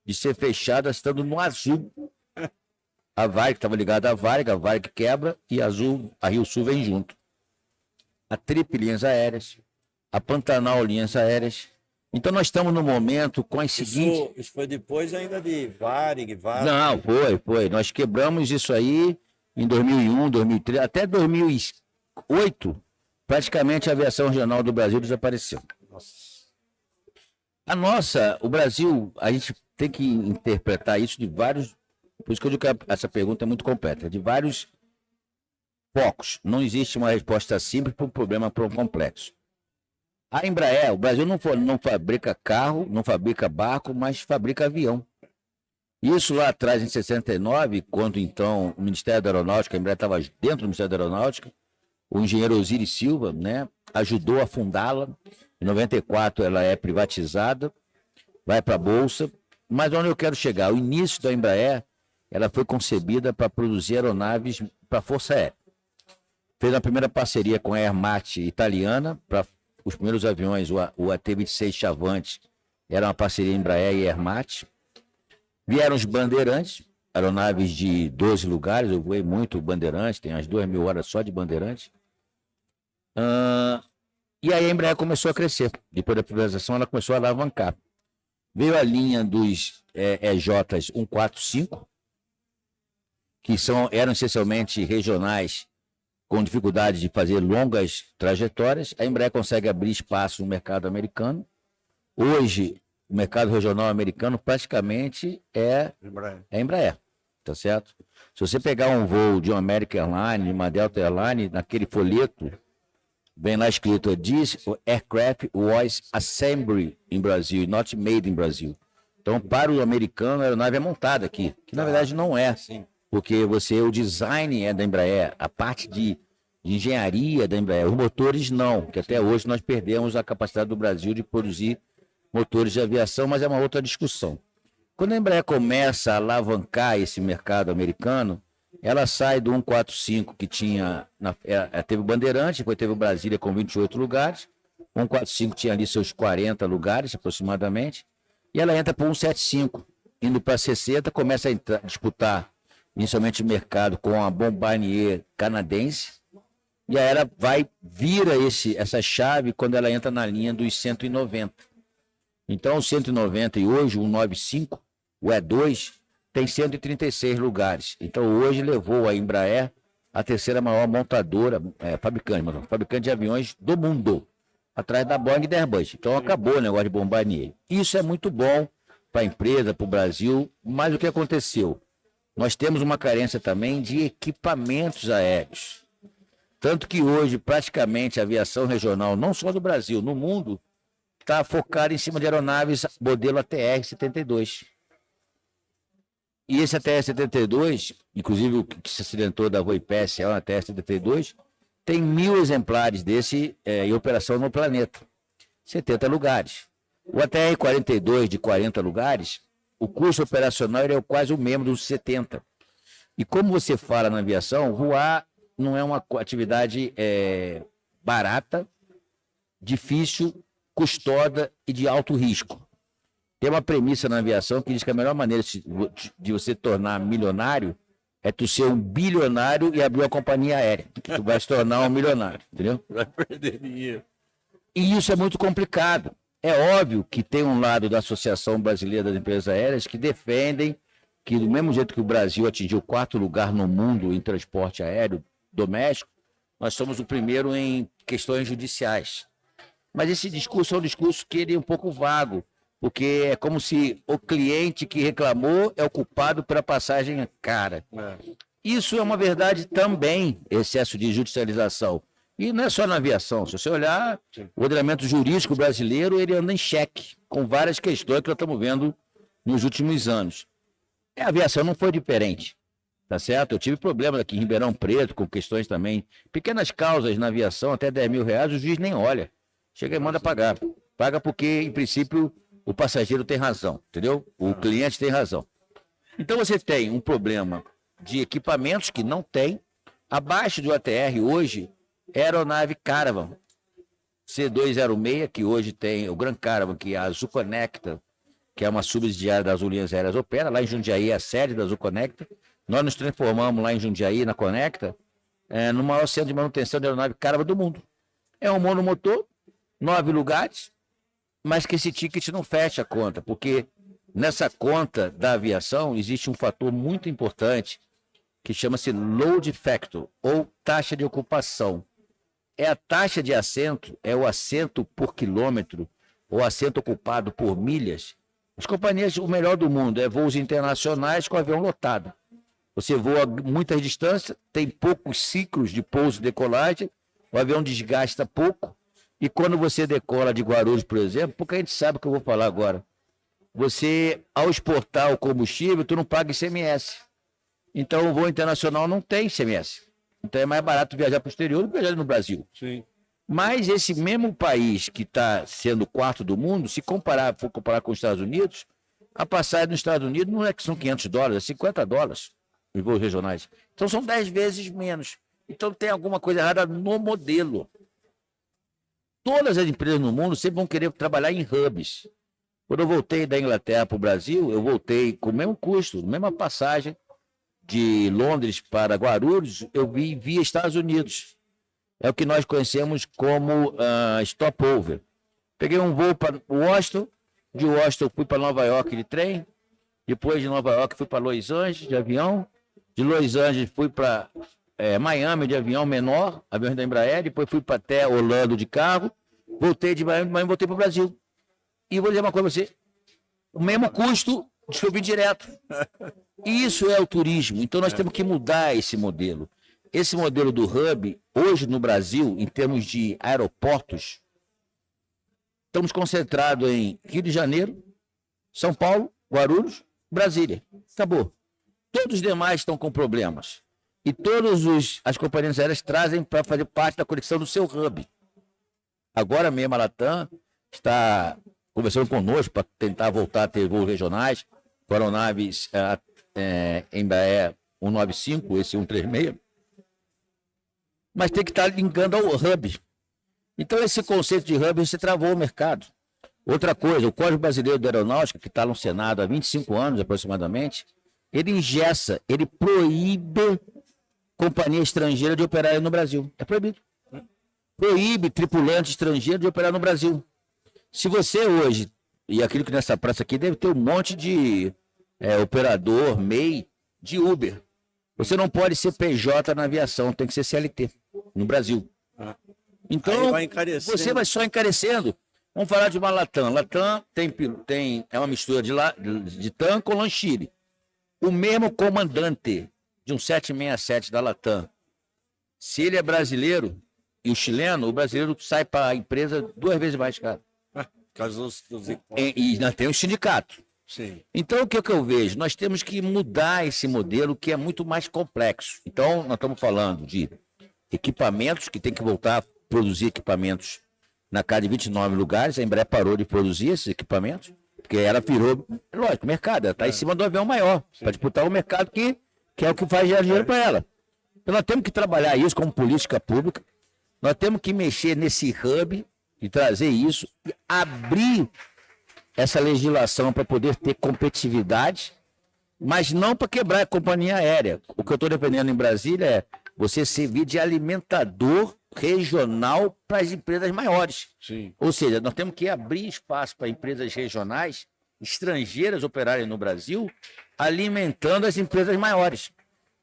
de ser fechada estando no azul. A Varig estava ligada à Varig, a Varig quebra e a Rio Sul vem junto. A Trip Linhas Aéreas, a Pantanal Linhas Aéreas. Então nós estamos no momento com as seguintes... Isso foi depois ainda de Varig. Não, foi. Nós quebramos isso aí em 2001, 2003, até 2008, praticamente a aviação regional do Brasil desapareceu. O Brasil, a gente tem que interpretar isso de vários... Por isso que eu digo que essa pergunta é muito completa, de vários focos. Não existe uma resposta simples para um problema complexo. A Embraer, o Brasil não fabrica carro, não fabrica barco, mas fabrica avião. Isso lá atrás, em 69, quando então o Ministério da Aeronáutica, a Embraer estava dentro do Ministério da Aeronáutica, o engenheiro Osiris Silva, ajudou a fundá-la. Em 94 ela é privatizada, vai para a Bolsa. Mas onde eu quero chegar? O início da Embraer, ela foi concebida para produzir aeronaves para a Força Aérea. Fez a primeira parceria com a Aermat italiana para os primeiros aviões, o AT-26 Chavante, era uma parceria Embraer e Aermat. Vieram os Bandeirantes, aeronaves de 12 lugares, eu voei muito Bandeirantes, tem umas 2.000 horas só de Bandeirantes. E aí a Embraer começou a crescer. Depois da privatização, ela começou a alavancar. Veio a linha dos EJs 145, que eram essencialmente regionais, com dificuldade de fazer longas trajetórias. A Embraer consegue abrir espaço no mercado americano. Hoje, o mercado regional americano praticamente é Embraer, tá certo? Se você pegar um voo de uma American Airlines, de uma Delta Airlines, naquele folheto, vem lá escrito: "This aircraft was assembled in Brazil, not made in Brazil". Então, para o americano, a aeronave é montada aqui, que na verdade não é. Sim. Porque o design é da Embraer, a parte de engenharia da Embraer, os motores não, que até hoje nós perdemos a capacidade do Brasil de produzir motores de aviação, mas é uma outra discussão. Quando a Embraer começa a alavancar esse mercado americano, ela sai do 145 que tinha, teve o Bandeirante, depois teve o Brasília com 28 lugares, o 145 tinha ali seus 40 lugares aproximadamente, e ela entra para o 175, indo para 60, começa a disputar inicialmente o mercado com a Bombardier canadense, e aí ela vira essa chave quando ela entra na linha dos 190. Então o 190 e hoje o 195, o E2, tem 136 lugares. Então hoje levou a Embraer a terceira maior montadora, fabricante de aviões do mundo, atrás da Boeing e da Airbus. Então acabou o negócio de Bombardier. Isso é muito bom para a empresa, para o Brasil, mas o que aconteceu? Nós temos uma carência também de equipamentos aéreos. Tanto que hoje, praticamente, a aviação regional, não só do Brasil, no mundo, está focada em cima de aeronaves modelo ATR-72. E esse ATR-72, inclusive o que se acidentou da Voipes é um ATR-72, tem 1.000 exemplares desse em operação no planeta. 70 lugares. O ATR 42 de 40 lugares, o custo operacional é quase o mesmo dos 70. E como você fala na aviação, voar não é uma atividade barata, difícil, custosa e de alto risco. Tem uma premissa na aviação que diz que a melhor maneira de você tornar milionário é tu ser um bilionário e abrir uma companhia aérea. Tu vai se tornar um milionário, entendeu? Vai perder dinheiro. E isso é muito complicado. É óbvio que tem um lado da Associação Brasileira das Empresas Aéreas que defendem que, do mesmo jeito que o Brasil atingiu o 4º lugar no mundo em transporte aéreo doméstico, nós somos o primeiro em questões judiciais. Mas esse discurso é um discurso que ele é um pouco vago, porque é como se o cliente que reclamou é o culpado pela passagem cara. Isso é uma verdade também, excesso de judicialização. E não é só na aviação. Se você olhar, o ordenamento jurídico brasileiro, ele anda em xeque, com várias questões que nós estamos vendo nos últimos anos. A aviação não foi diferente, tá certo? Eu tive problemas aqui em Ribeirão Preto, com questões também, pequenas causas na aviação, até R$10.000, o juiz nem olha. Chega e manda pagar. Paga porque, em princípio, o passageiro tem razão, entendeu? O cliente tem razão. Então você tem um problema de equipamentos que não tem. Abaixo do ATR hoje é a aeronave Caravan C206, que hoje tem o Grand Caravan, que é a Azul Conecta, que é uma subsidiária das linhas aéreas opera. Lá em Jundiaí é a sede da Azul Conecta. Nós nos transformamos lá em Jundiaí, na Conecta, no maior centro de manutenção de aeronave Caravan do mundo. É um monomotor, 9 lugares, mas que esse ticket não fecha a conta, porque nessa conta da aviação existe um fator muito importante que chama-se load factor, ou taxa de ocupação. É a taxa de assento, é o assento por quilômetro, ou assento ocupado por milhas. As companhias, o melhor do mundo é voos internacionais com avião lotado. Você voa muitas distâncias, tem poucos ciclos de pouso e decolagem, o avião desgasta pouco, e quando você decola de Guarulhos, por exemplo, porque a gente sabe o que eu vou falar agora, você, ao exportar o combustível, tu não paga ICMS. Então, o voo internacional não tem ICMS. Então, é mais barato viajar para o exterior do que viajar no Brasil. Sim. Mas esse mesmo país que está sendo o 4º do mundo, se for comparar com os Estados Unidos, a passagem nos Estados Unidos não é que são $500, é $50 em voos regionais. Então, são 10 vezes menos. Então, tem alguma coisa errada no modelo. Todas as empresas no mundo sempre vão querer trabalhar em hubs. Quando eu voltei da Inglaterra para o Brasil, eu voltei com o mesmo custo, mesma passagem de Londres para Guarulhos, eu vi via Estados Unidos. É o que nós conhecemos como stopover. Peguei um voo para Washington, de Washington fui para Nova York de trem, depois de Nova York fui para Los Angeles de avião, de Los Angeles fui para Miami de avião menor, avião da Embraer, depois fui para até Orlando de carro, voltei de Miami, voltei para o Brasil. E vou dizer uma coisa para você, o mesmo custo de que eu vim direto. Isso é o turismo, então nós temos que mudar esse modelo. Esse modelo do hub, hoje no Brasil, em termos de aeroportos, estamos concentrados em Rio de Janeiro, São Paulo, Guarulhos, Brasília. Acabou. Todos os demais estão com problemas. E todas as companhias aéreas trazem para fazer parte da conexão do seu hub. Agora mesmo a Latam está conversando conosco para tentar voltar a ter voos regionais com aeronaves Embraer 195, esse 136. Mas tem que estar ligando ao hub. Então, esse conceito de hub, você travou o mercado. Outra coisa, o Código Brasileiro de Aeronáutica, que está no Senado há 25 anos aproximadamente, ele engessa, ele proíbe companhia estrangeira de operar no Brasil. É proibido. Proíbe tripulante estrangeiro de operar no Brasil. Se você hoje, e aquilo que nessa praça aqui deve ter um monte de operador, MEI, de Uber. Você não pode ser PJ na aviação, tem que ser CLT no Brasil. Então, você vai só encarecendo. Vamos falar de uma Latam. Latam é uma mistura de TAM com Lanchile. O mesmo comandante de um 767 da Latam, se ele é brasileiro e o chileno, o brasileiro sai para a empresa 2 vezes mais caro. E ainda tem o sindicato. Sim. Então, o que eu vejo? Nós temos que mudar esse modelo que é muito mais complexo. Então, nós estamos falando de equipamentos, que tem que voltar a produzir equipamentos na casa de 29 lugares. A Embraer parou de produzir esses equipamentos, porque ela virou, lógico, mercado. Ela está em cima do avião maior, para disputar o mercado que é o que faz gerar dinheiro para ela. Então nós temos que trabalhar isso como política pública, nós temos que mexer nesse hub e trazer isso, e abrir essa legislação para poder ter competitividade, mas não para quebrar a companhia aérea. O que eu estou defendendo em Brasília é você servir de alimentador regional para as empresas maiores. Sim. Ou seja, nós temos que abrir espaço para empresas regionais, estrangeiras operarem no Brasil, alimentando as empresas maiores.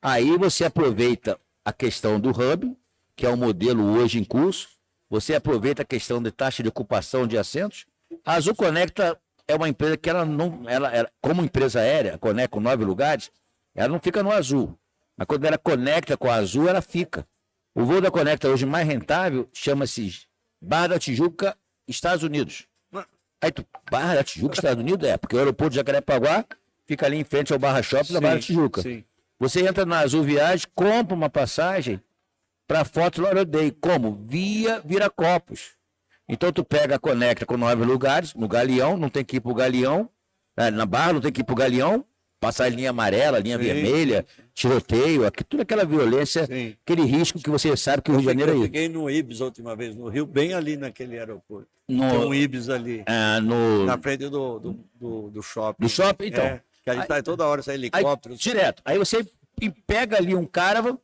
Aí você aproveita a questão do hub, que é um modelo hoje em curso, você aproveita a questão de taxa de ocupação de assentos. A Azul Conecta é uma empresa que ela como empresa aérea, conecta com 9 lugares, ela não fica no Azul. Mas quando ela conecta com a Azul, ela fica. O voo da Conecta hoje mais rentável chama-se Barra da Tijuca, Estados Unidos. Aí tu, Barra da Tijuca, Estados Unidos? Porque o aeroporto de Jacarepaguá fica ali em frente ao Barra Shopping da Barra da Tijuca. Sim. Você entra na Azul Viagem, compra uma passagem para Fort Lauderdale. Como? Via Viracopos. Então tu pega a Conecta com 9 lugares, no Galeão, não tem que ir pro Galeão, na Barra não tem que ir pro Galeão, passar a linha amarela, linha vermelha, tiroteio, toda aquela violência, aquele risco que você sabe que o Rio de Janeiro é isso. Eu fiquei no Ibis a última vez, no Rio, bem ali naquele aeroporto. Tem um Ibis ali, na frente do shopping. Do shopping, então. Que ali tá toda hora, sai helicóptero. Direto. Aí você pega ali um caravan,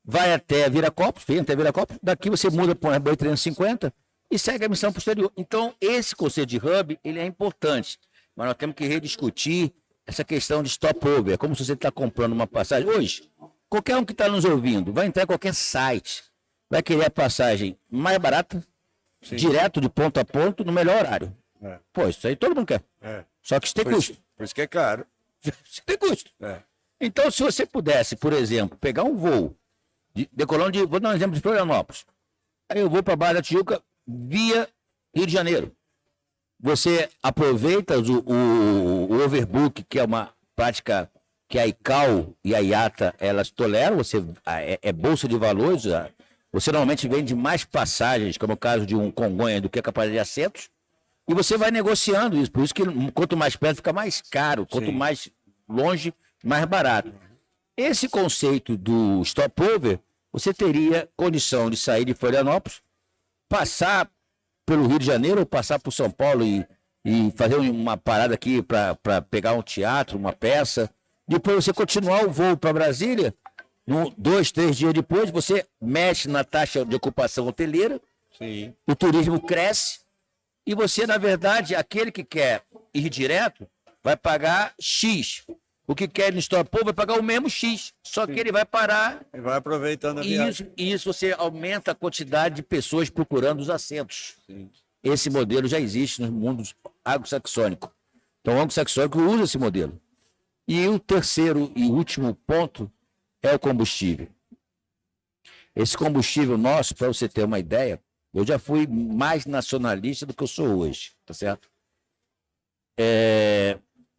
vai até Viracopos, daqui você muda para um Airbus 350 e segue a missão posterior. Então, esse conceito de hub, ele é importante, mas nós temos que rediscutir essa questão de stopover. É como se você está comprando uma passagem. Hoje, qualquer um que está nos ouvindo vai entrar em qualquer site, vai querer a passagem mais barata, direto de ponto a ponto, no melhor horário. Pô, isso aí todo mundo quer. Só que isso tem custo. Por isso que é caro. Isso tem custo. Então, se você pudesse, por exemplo, pegar um voo, decolando de, vou dar um exemplo de Florianópolis. Aí eu vou para a Barra da Tijuca via Rio de Janeiro. Você aproveita o overbook, que é uma prática que a ICAO e a IATA elas toleram, é bolsa de valores, você normalmente vende mais passagens, como é o caso de um Congonha, do que a capacidade de assentos, e você vai negociando isso. Por isso que quanto mais perto fica mais caro, quanto mais longe, mais barato. Esse conceito do stopover, você teria condição de sair de Florianópolis, passar pelo Rio de Janeiro, ou passar por São Paulo e fazer uma parada aqui para pegar um teatro, uma peça. Depois você continuar o voo para Brasília, 2, 3 dias depois, você mexe na taxa de ocupação hoteleira, o turismo cresce, e você, na verdade, aquele que quer ir direto, vai pagar X. O que quer ir no stopover vai pagar o mesmo X, só que ele vai parar. E vai aproveitando a viagem. E isso você aumenta a quantidade de pessoas procurando os assentos. Esse modelo já existe no mundo anglo-saxônico. Então, o anglo-saxônico usa esse modelo. E o terceiro e último ponto é o combustível. Esse combustível nosso, para você ter uma ideia, eu já fui mais nacionalista do que eu sou hoje, tá certo?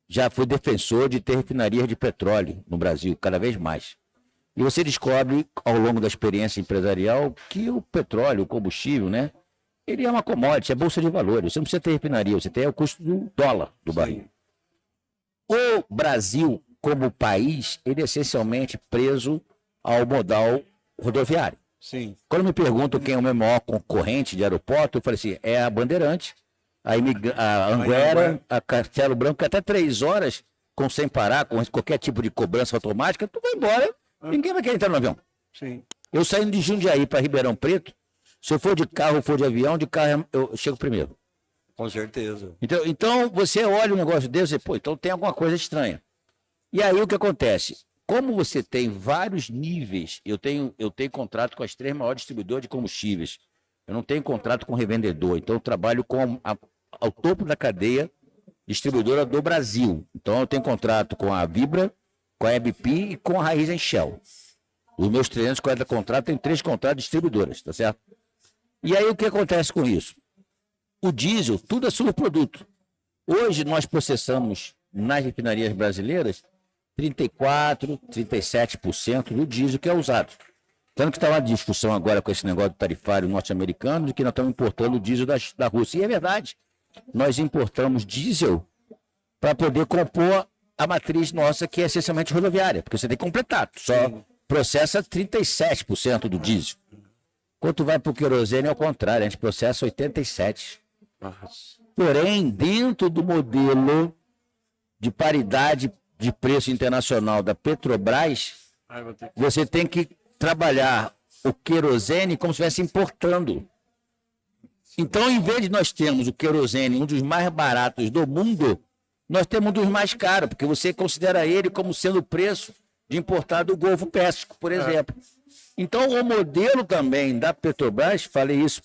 Já fui defensor de ter refinarias de petróleo no Brasil, cada vez mais. E você descobre, ao longo da experiência empresarial, que o petróleo, o combustível, né? Ele é uma commodity, é bolsa de valores. Você não precisa ter refinaria, você tem o custo do dólar do barril. O Brasil, como país, ele é essencialmente preso ao modal rodoviário. Quando me perguntam quem é o meu maior concorrente de aeroporto, eu falei assim, é a Bandeirante, a Anguera, a Castelo Branco, até 3 horas, sem parar, com qualquer tipo de cobrança automática, tu vai embora, ninguém vai querer entrar no avião. Eu saindo de Jundiaí para Ribeirão Preto, se eu for de carro ou for de avião, de carro eu chego primeiro. Com certeza. Então você olha um negócio desse e pô, então tem alguma coisa estranha. E aí o que acontece? Como você tem vários níveis, eu tenho contrato com as 3 maiores distribuidoras de combustíveis. Eu não tenho contrato com revendedor, então eu trabalho ao topo da cadeia distribuidora do Brasil. Então eu tenho contrato com a Vibra, com a EBP e com a Raizen Shell. Os meus 340 contratos, tem 3 contratos de distribuidoras, tá certo? E aí o que acontece com isso? O diesel, tudo é subproduto. Hoje nós processamos nas refinarias brasileiras 34%, 37% do diesel que é usado. Tanto que está uma discussão agora com esse negócio do tarifário norte-americano de que nós estamos importando diesel da Rússia. E é verdade, nós importamos diesel para poder compor a matriz nossa, que é essencialmente rodoviária, porque você tem que completar, só processa 37% do diesel. Quando vai para o querosene, é o contrário, a gente processa 87%. Porém, dentro do modelo de paridade de preço internacional da Petrobras, você tem que trabalhar o querosene como se estivesse importando. Então, em vez de nós termos o querosene, um dos mais baratos do mundo, nós temos um dos mais caros, porque você considera ele como sendo o preço de importar do Golfo Pérsico, por exemplo. Então, o modelo também da Petrobras, falei isso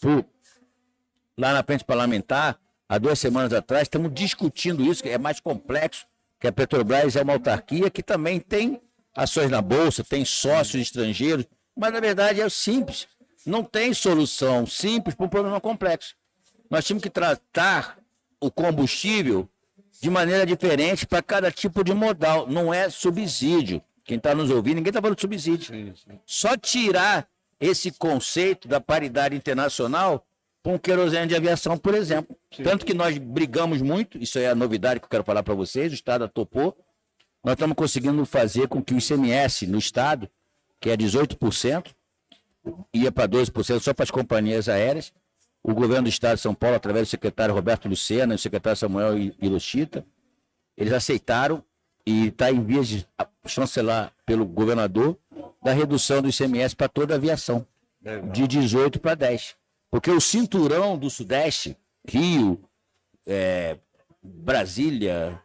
lá na frente parlamentar, há 2 semanas atrás, estamos discutindo isso, que é mais complexo, que a Petrobras é uma autarquia que também tem ações na Bolsa, tem sócios estrangeiros, mas na verdade é simples. Não tem solução simples para um problema complexo. Nós temos que tratar o combustível de maneira diferente para cada tipo de modal. Não é subsídio. Quem está nos ouvindo, ninguém está falando de subsídio. Só tirar esse conceito da paridade internacional para um querosene de aviação, por exemplo. Tanto que nós brigamos muito, isso é a novidade que eu quero falar para vocês, o Estado topou. Nós estamos conseguindo fazer com que o ICMS no Estado, que é 18%, ia para 12% só para as companhias aéreas. O governo do Estado de São Paulo, através do secretário Roberto Lucena e o secretário Samuel Hiroshita, eles aceitaram e está em vias de chancelar pelo governador da redução do ICMS para toda a aviação, de 18 para 10. Porque o cinturão do Sudeste, Rio, Brasília,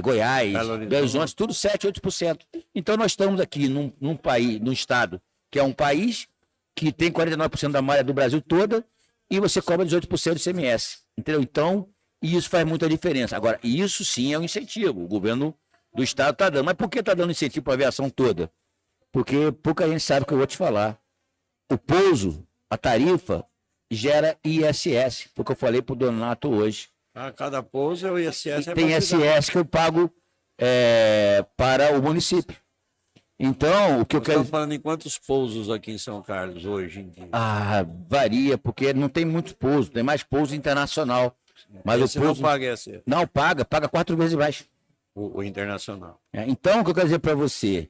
Goiás, Belo Horizonte, tudo 7%, 8%. Então nós estamos aqui num país, num estado que é um país que tem 49% da malha do Brasil toda e você cobra 18% de ICMS. Entendeu? Então, isso faz muita diferença. Agora, isso sim é um incentivo. O governo do estado está dando. Mas por que está dando incentivo para a aviação toda? Porque pouca gente sabe o que eu vou te falar. O pouso, a tarifa, gera ISS, foi o que eu falei para o Donato hoje. A cada pouso é o ISS. Tem ISS que eu pago para o município. Então, o que eu quero... Estamos falando em quantos pousos aqui em São Carlos hoje em dia? Varia, porque não tem muitos pousos, tem mais pouso internacional. Mas Esse o pouso... não paga ISS? Não, paga 4 vezes mais. O internacional. Então, o que eu quero dizer para você,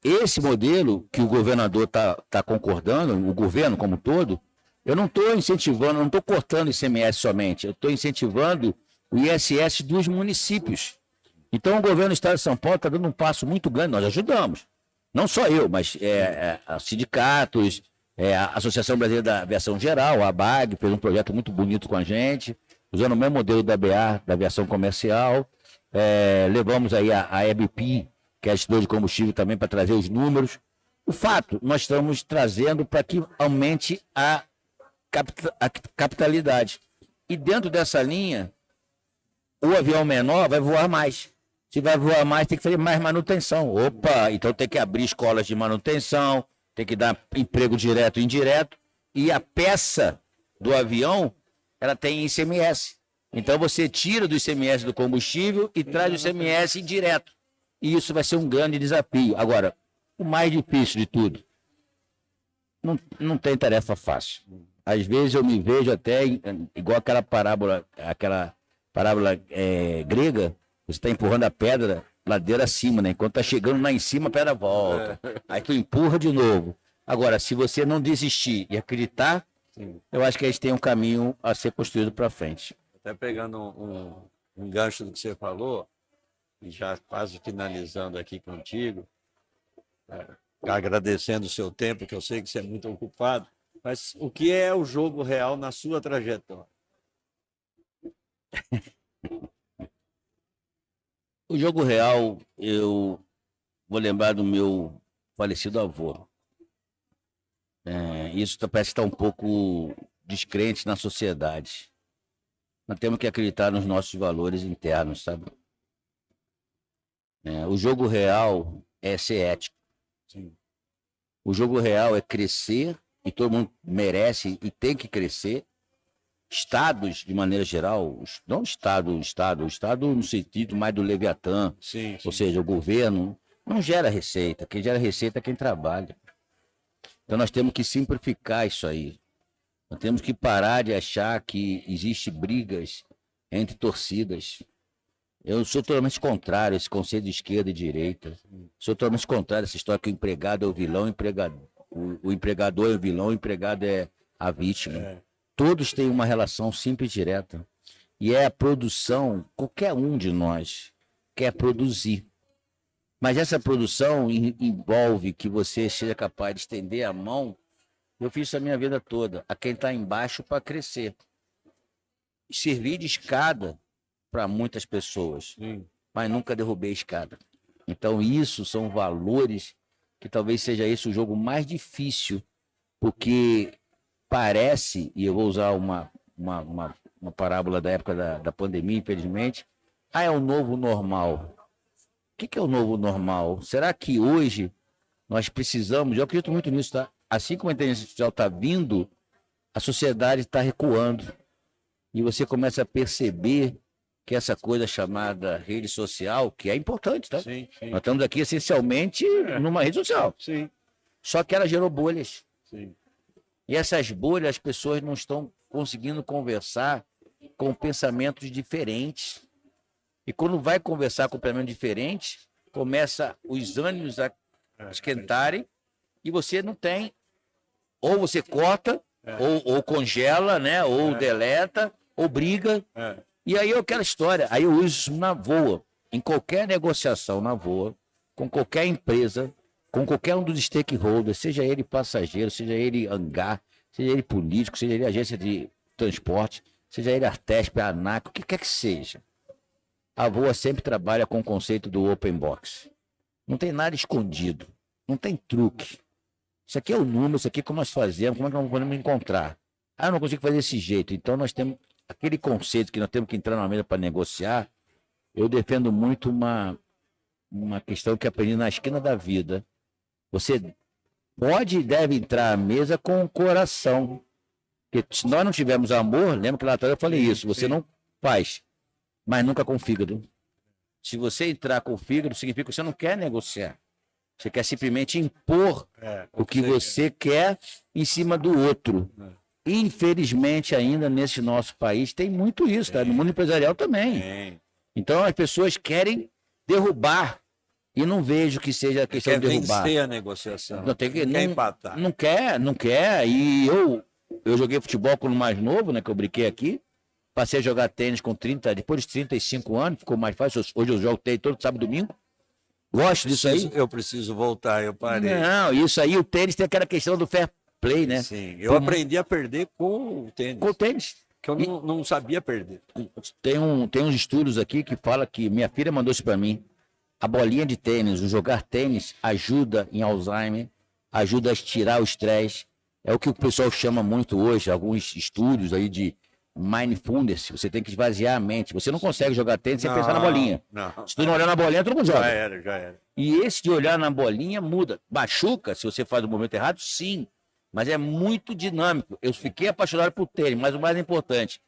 esse modelo que o governador está concordando, o governo como um todo, eu não estou incentivando, não estou cortando o ICMS somente, eu estou incentivando o ISS dos municípios. Então, o governo do Estado de São Paulo está dando um passo muito grande, nós ajudamos. Não só eu, mas sindicatos, a Associação Brasileira da Aviação Geral, a ABAG, fez um projeto muito bonito com a gente, usando o mesmo modelo da ABA, da aviação comercial. Levamos aí a EBP, que é a instituição de combustível também, para trazer os números. O fato, nós estamos trazendo para que aumente a capitalidade. E dentro dessa linha, o avião menor vai voar mais. Se vai voar mais, tem que fazer mais manutenção. Opa, então tem que abrir escolas de manutenção, tem que dar emprego direto e indireto. E a peça do avião, ela tem ICMS. Então você tira do ICMS do combustível e traz o ICMS indireto. E isso vai ser um grande desafio. Agora, o mais difícil de tudo, não tem tarefa fácil. Às vezes eu me vejo até igual aquela parábola grega, você está empurrando a pedra ladeira acima, né? Enquanto está chegando lá em cima, a pedra volta. Aí tu empurra de novo. Agora, se você não desistir e acreditar, eu acho que a gente tem um caminho a ser construído para frente. Até pegando um gancho do que você falou, e já quase finalizando aqui contigo, agradecendo o seu tempo, que eu sei que você é muito ocupado, mas o que é o jogo real na sua trajetória? O jogo real, eu vou lembrar do meu falecido avô. Isso parece estar um pouco descrente na sociedade. Nós temos que acreditar nos nossos valores internos, sabe? O jogo real é ser ético. Sim. O jogo real é crescer, e todo mundo merece e tem que crescer. Estados, de maneira geral, não Estado no sentido mais do Leviatã, Sim. ou seja, o governo não gera receita. Quem gera receita é quem trabalha. Então nós temos que simplificar isso aí. Nós temos que parar de achar que existe brigas entre torcidas. Eu sou totalmente contrário a esse conceito de esquerda e direita. Sou totalmente contrário a essa história que o empregado é o vilão, o empregador é o vilão, o empregado é a vítima. Todos têm uma relação simples e direta. E é a produção, qualquer um de nós quer produzir. Mas essa produção envolve que você seja capaz de estender a mão. Eu fiz isso a minha vida toda, a quem está embaixo para crescer. Servir de escada para muitas pessoas, mas nunca derrubei a escada. Então isso são valores que talvez seja esse o jogo mais difícil, porque parece, e eu vou usar uma parábola da época da pandemia, infelizmente, é o novo normal. O que é o novo normal? Será que hoje nós precisamos, eu acredito muito nisso, tá? Assim como a inteligência artificial está vindo, a sociedade está recuando. E você começa a perceber que essa coisa chamada rede social, que é importante, tá? Sim. Nós estamos aqui essencialmente numa rede social. Sim. Só que ela gerou bolhas. Sim. E essas bolhas, as pessoas não estão conseguindo conversar com pensamentos diferentes. E quando vai conversar com pensamentos diferentes, começa os ânimos a esquentarem e você não tem. Ou você corta, ou congela, né? Ou deleta, ou briga. E aí é aquela história. Aí eu uso isso na voa. Em qualquer negociação na voa, com qualquer empresa, com qualquer um dos stakeholders, seja ele passageiro, seja ele hangar, seja ele político, seja ele agência de transporte, seja ele Artesp, ANAC, o que quer que seja. A voa sempre trabalha com o conceito do open box. Não tem nada escondido, não tem truque. Isso aqui é o número, isso aqui é como nós fazemos, como é que nós podemos encontrar? Eu não consigo fazer desse jeito. Então nós temos aquele conceito que nós temos que entrar na mesa para negociar. Eu defendo muito uma questão que aprendi na esquina da vida. Você pode e deve entrar à mesa com o coração. Porque se nós não tivermos amor, lembra que lá atrás eu falei isso, você não faz, mas nunca com o fígado. Se você entrar com o fígado, significa que você não quer negociar. Você quer simplesmente impor o que você quer em cima do outro. Infelizmente, ainda nesse nosso país, tem muito isso, tá? No mundo empresarial também. Então, as pessoas querem derrubar. E não vejo que seja a questão de derrubar. Vencer a negociação. Não quer empatar. Não quer. E eu joguei futebol quando mais novo, né? Que eu brinquei aqui. Passei a jogar tênis depois de 35 anos, ficou mais fácil. Hoje eu jogo tênis todo sábado e domingo. Gosto disso aí. Eu preciso voltar, eu parei. Não, isso aí, o tênis tem aquela questão do fair play, né? Sim, eu aprendi a perder com o tênis. Com o tênis. Que eu não sabia perder. Tem uns estudos aqui que falam que minha filha mandou isso para mim. A bolinha de tênis, o jogar tênis ajuda em Alzheimer, ajuda a estirar o estresse. É o que o pessoal chama muito hoje, alguns estudos aí de mindfulness. Você tem que esvaziar a mente. Você não consegue jogar tênis sem pensar na bolinha. Não. Se tu não olhar na bolinha, tu não joga. Já era. E esse de olhar na bolinha muda. Machuca se você faz o movimento errado, sim. Mas é muito dinâmico. Eu fiquei apaixonado por tênis, mas o mais importante,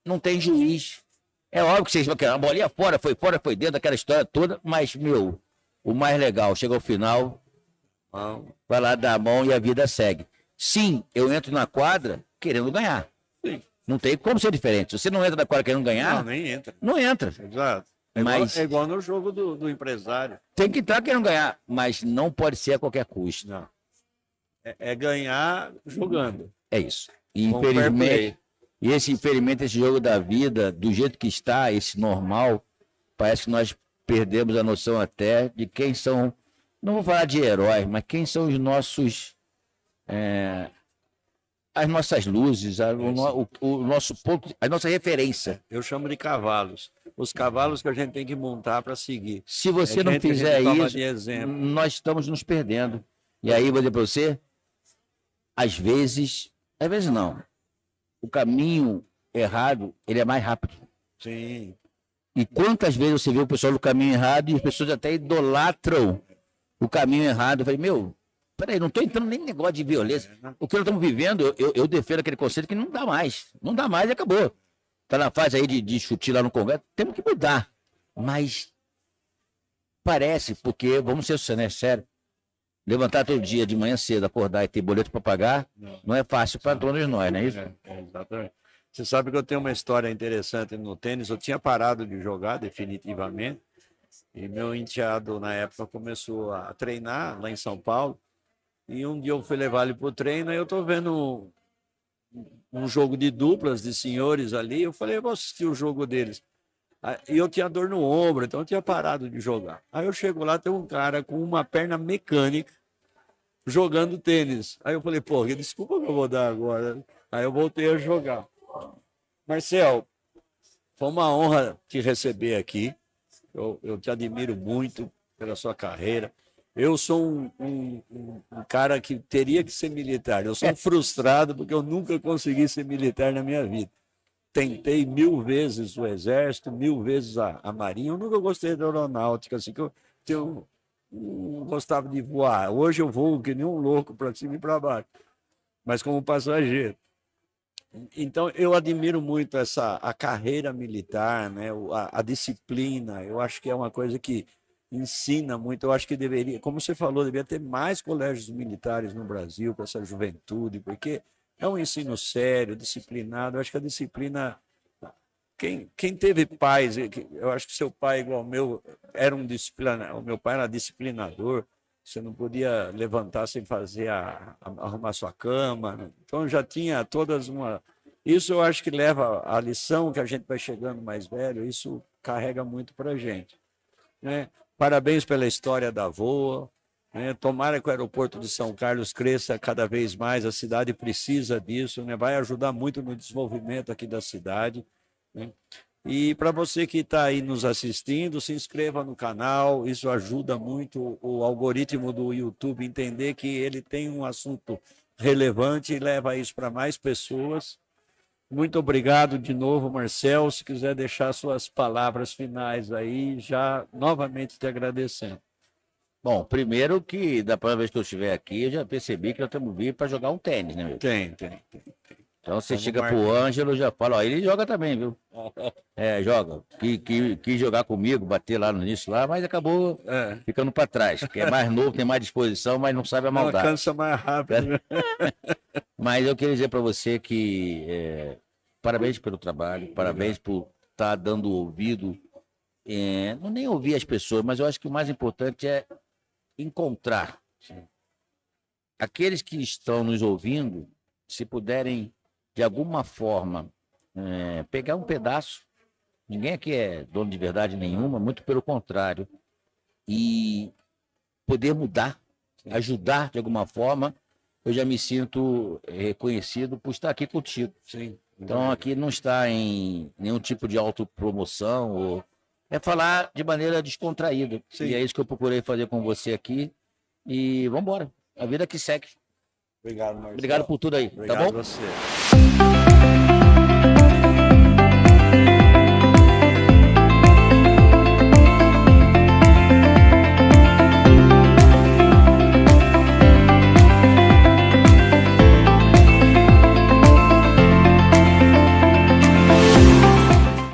não tem juiz. É óbvio que vocês vão querer. A bolinha fora, foi dentro daquela história toda, mas, o mais legal, chega ao final, vai lá dar a mão e a vida segue. Sim, eu entro na quadra querendo ganhar. Sim. Não tem como ser diferente. Se você não entra na quadra querendo ganhar, nem entra. Não entra. Exato. É igual no jogo do empresário. Tem que entrar querendo ganhar, mas não pode ser a qualquer custo. Não. É ganhar jogando. É isso. E infelizmente, esse jogo da vida, do jeito que está, esse normal, parece que nós perdemos a noção até de quem são, não vou falar de heróis, mas quem são os nossos, as nossas luzes, o nosso ponto, a nossa referência. Eu chamo de cavalos. Os cavalos que a gente tem que montar para seguir. Se você não fizer isso, nós estamos nos perdendo. E aí, vou dizer para você, às vezes não. O caminho errado, ele é mais rápido. Sim. E quantas vezes você vê o pessoal no caminho errado e as pessoas até idolatram o caminho errado. Eu falei, peraí, não estou entrando nem em negócio de violência. O que nós estamos vivendo, eu defendo aquele conceito que não dá mais. Não dá mais e acabou. Está na fase aí de chutir lá no Congresso. Temos que mudar. Mas parece, porque, vamos ser sérios, levantar todo dia de manhã cedo, acordar e ter boleto para pagar, não é fácil para todos nós, não é isso? Exatamente. Você sabe que eu tenho uma história interessante no tênis. Eu tinha parado de jogar definitivamente e meu enteado na época começou a treinar lá em São Paulo e um dia eu fui levar ele para o treino e eu estou vendo um jogo de duplas de senhores ali. Eu falei, eu vou assistir o jogo deles. E eu tinha dor no ombro, então eu tinha parado de jogar. Aí eu chego lá, tem um cara com uma perna mecânica jogando tênis. Aí eu falei, pô, que desculpa que eu vou dar agora. Aí eu voltei a jogar. Marcel, foi uma honra te receber aqui. Eu te admiro muito pela sua carreira. Eu sou um cara que teria que ser militar. Eu sou frustrado porque eu nunca consegui ser militar na minha vida. Tentei 1000 vezes o Exército, 1000 vezes a Marinha. Eu nunca gostei da aeronáutica, assim, que eu não gostava de voar. Hoje eu voo que nem um louco para cima e para baixo, mas como passageiro. Então, eu admiro muito a carreira militar, né? A disciplina. Eu acho que é uma coisa que ensina muito. Eu acho que deveria, como você falou, deveria ter mais colégios militares no Brasil para essa juventude, porque é um ensino sério, disciplinado. Eu acho que a disciplina. Quem teve pais, eu acho que seu pai, igual o meu, era um disciplinador. O meu pai era disciplinador. Você não podia levantar sem fazer arrumar sua cama, né? Então já tinha todas uma. Isso eu acho que leva a lição que a gente vai chegando mais velho, isso carrega muito para a gente, né? Parabéns pela história da Voa, né? Tomara que o aeroporto de São Carlos cresça cada vez mais, a cidade precisa disso, né? Vai ajudar muito no desenvolvimento aqui da cidade, né? E para você que está aí nos assistindo, se inscreva no canal, isso ajuda muito o algoritmo do YouTube entender que ele tem um assunto relevante e leva isso para mais pessoas. Muito obrigado de novo, Marcel. Se quiser deixar suas palavras finais aí, já novamente te agradecendo. Bom, primeiro que da próxima vez que eu estiver aqui, eu já percebi que nós temos vindo para jogar um tênis, né, meu? Tem. Então você Vamos chega marcar. pro Ângelo e já fala, ó, ele joga também, viu? Joga. Quis jogar comigo, bater lá no início lá, mas acabou ficando para trás, porque é mais novo, tem mais disposição, mas não sabe a Não maldade. cansa mais rápido. Mas eu queria dizer para você que parabéns pelo trabalho, parabéns por estar dando ouvido, não nem ouvir as pessoas, mas eu acho que o mais importante é encontrar aqueles que estão nos ouvindo, se puderem de alguma forma pegar um pedaço. Ninguém aqui é dono de verdade nenhuma, muito pelo contrário, e poder mudar, ajudar de alguma forma. Eu já me sinto reconhecido por estar aqui contigo. Sim. Então aqui não está em nenhum tipo de autopromoção, é falar de maneira descontraída. Sim. E é isso que eu procurei fazer com você aqui. E vamos embora. A vida que segue. Obrigado, Marcelo. Obrigado por tudo aí. Obrigado Tá bom? a você.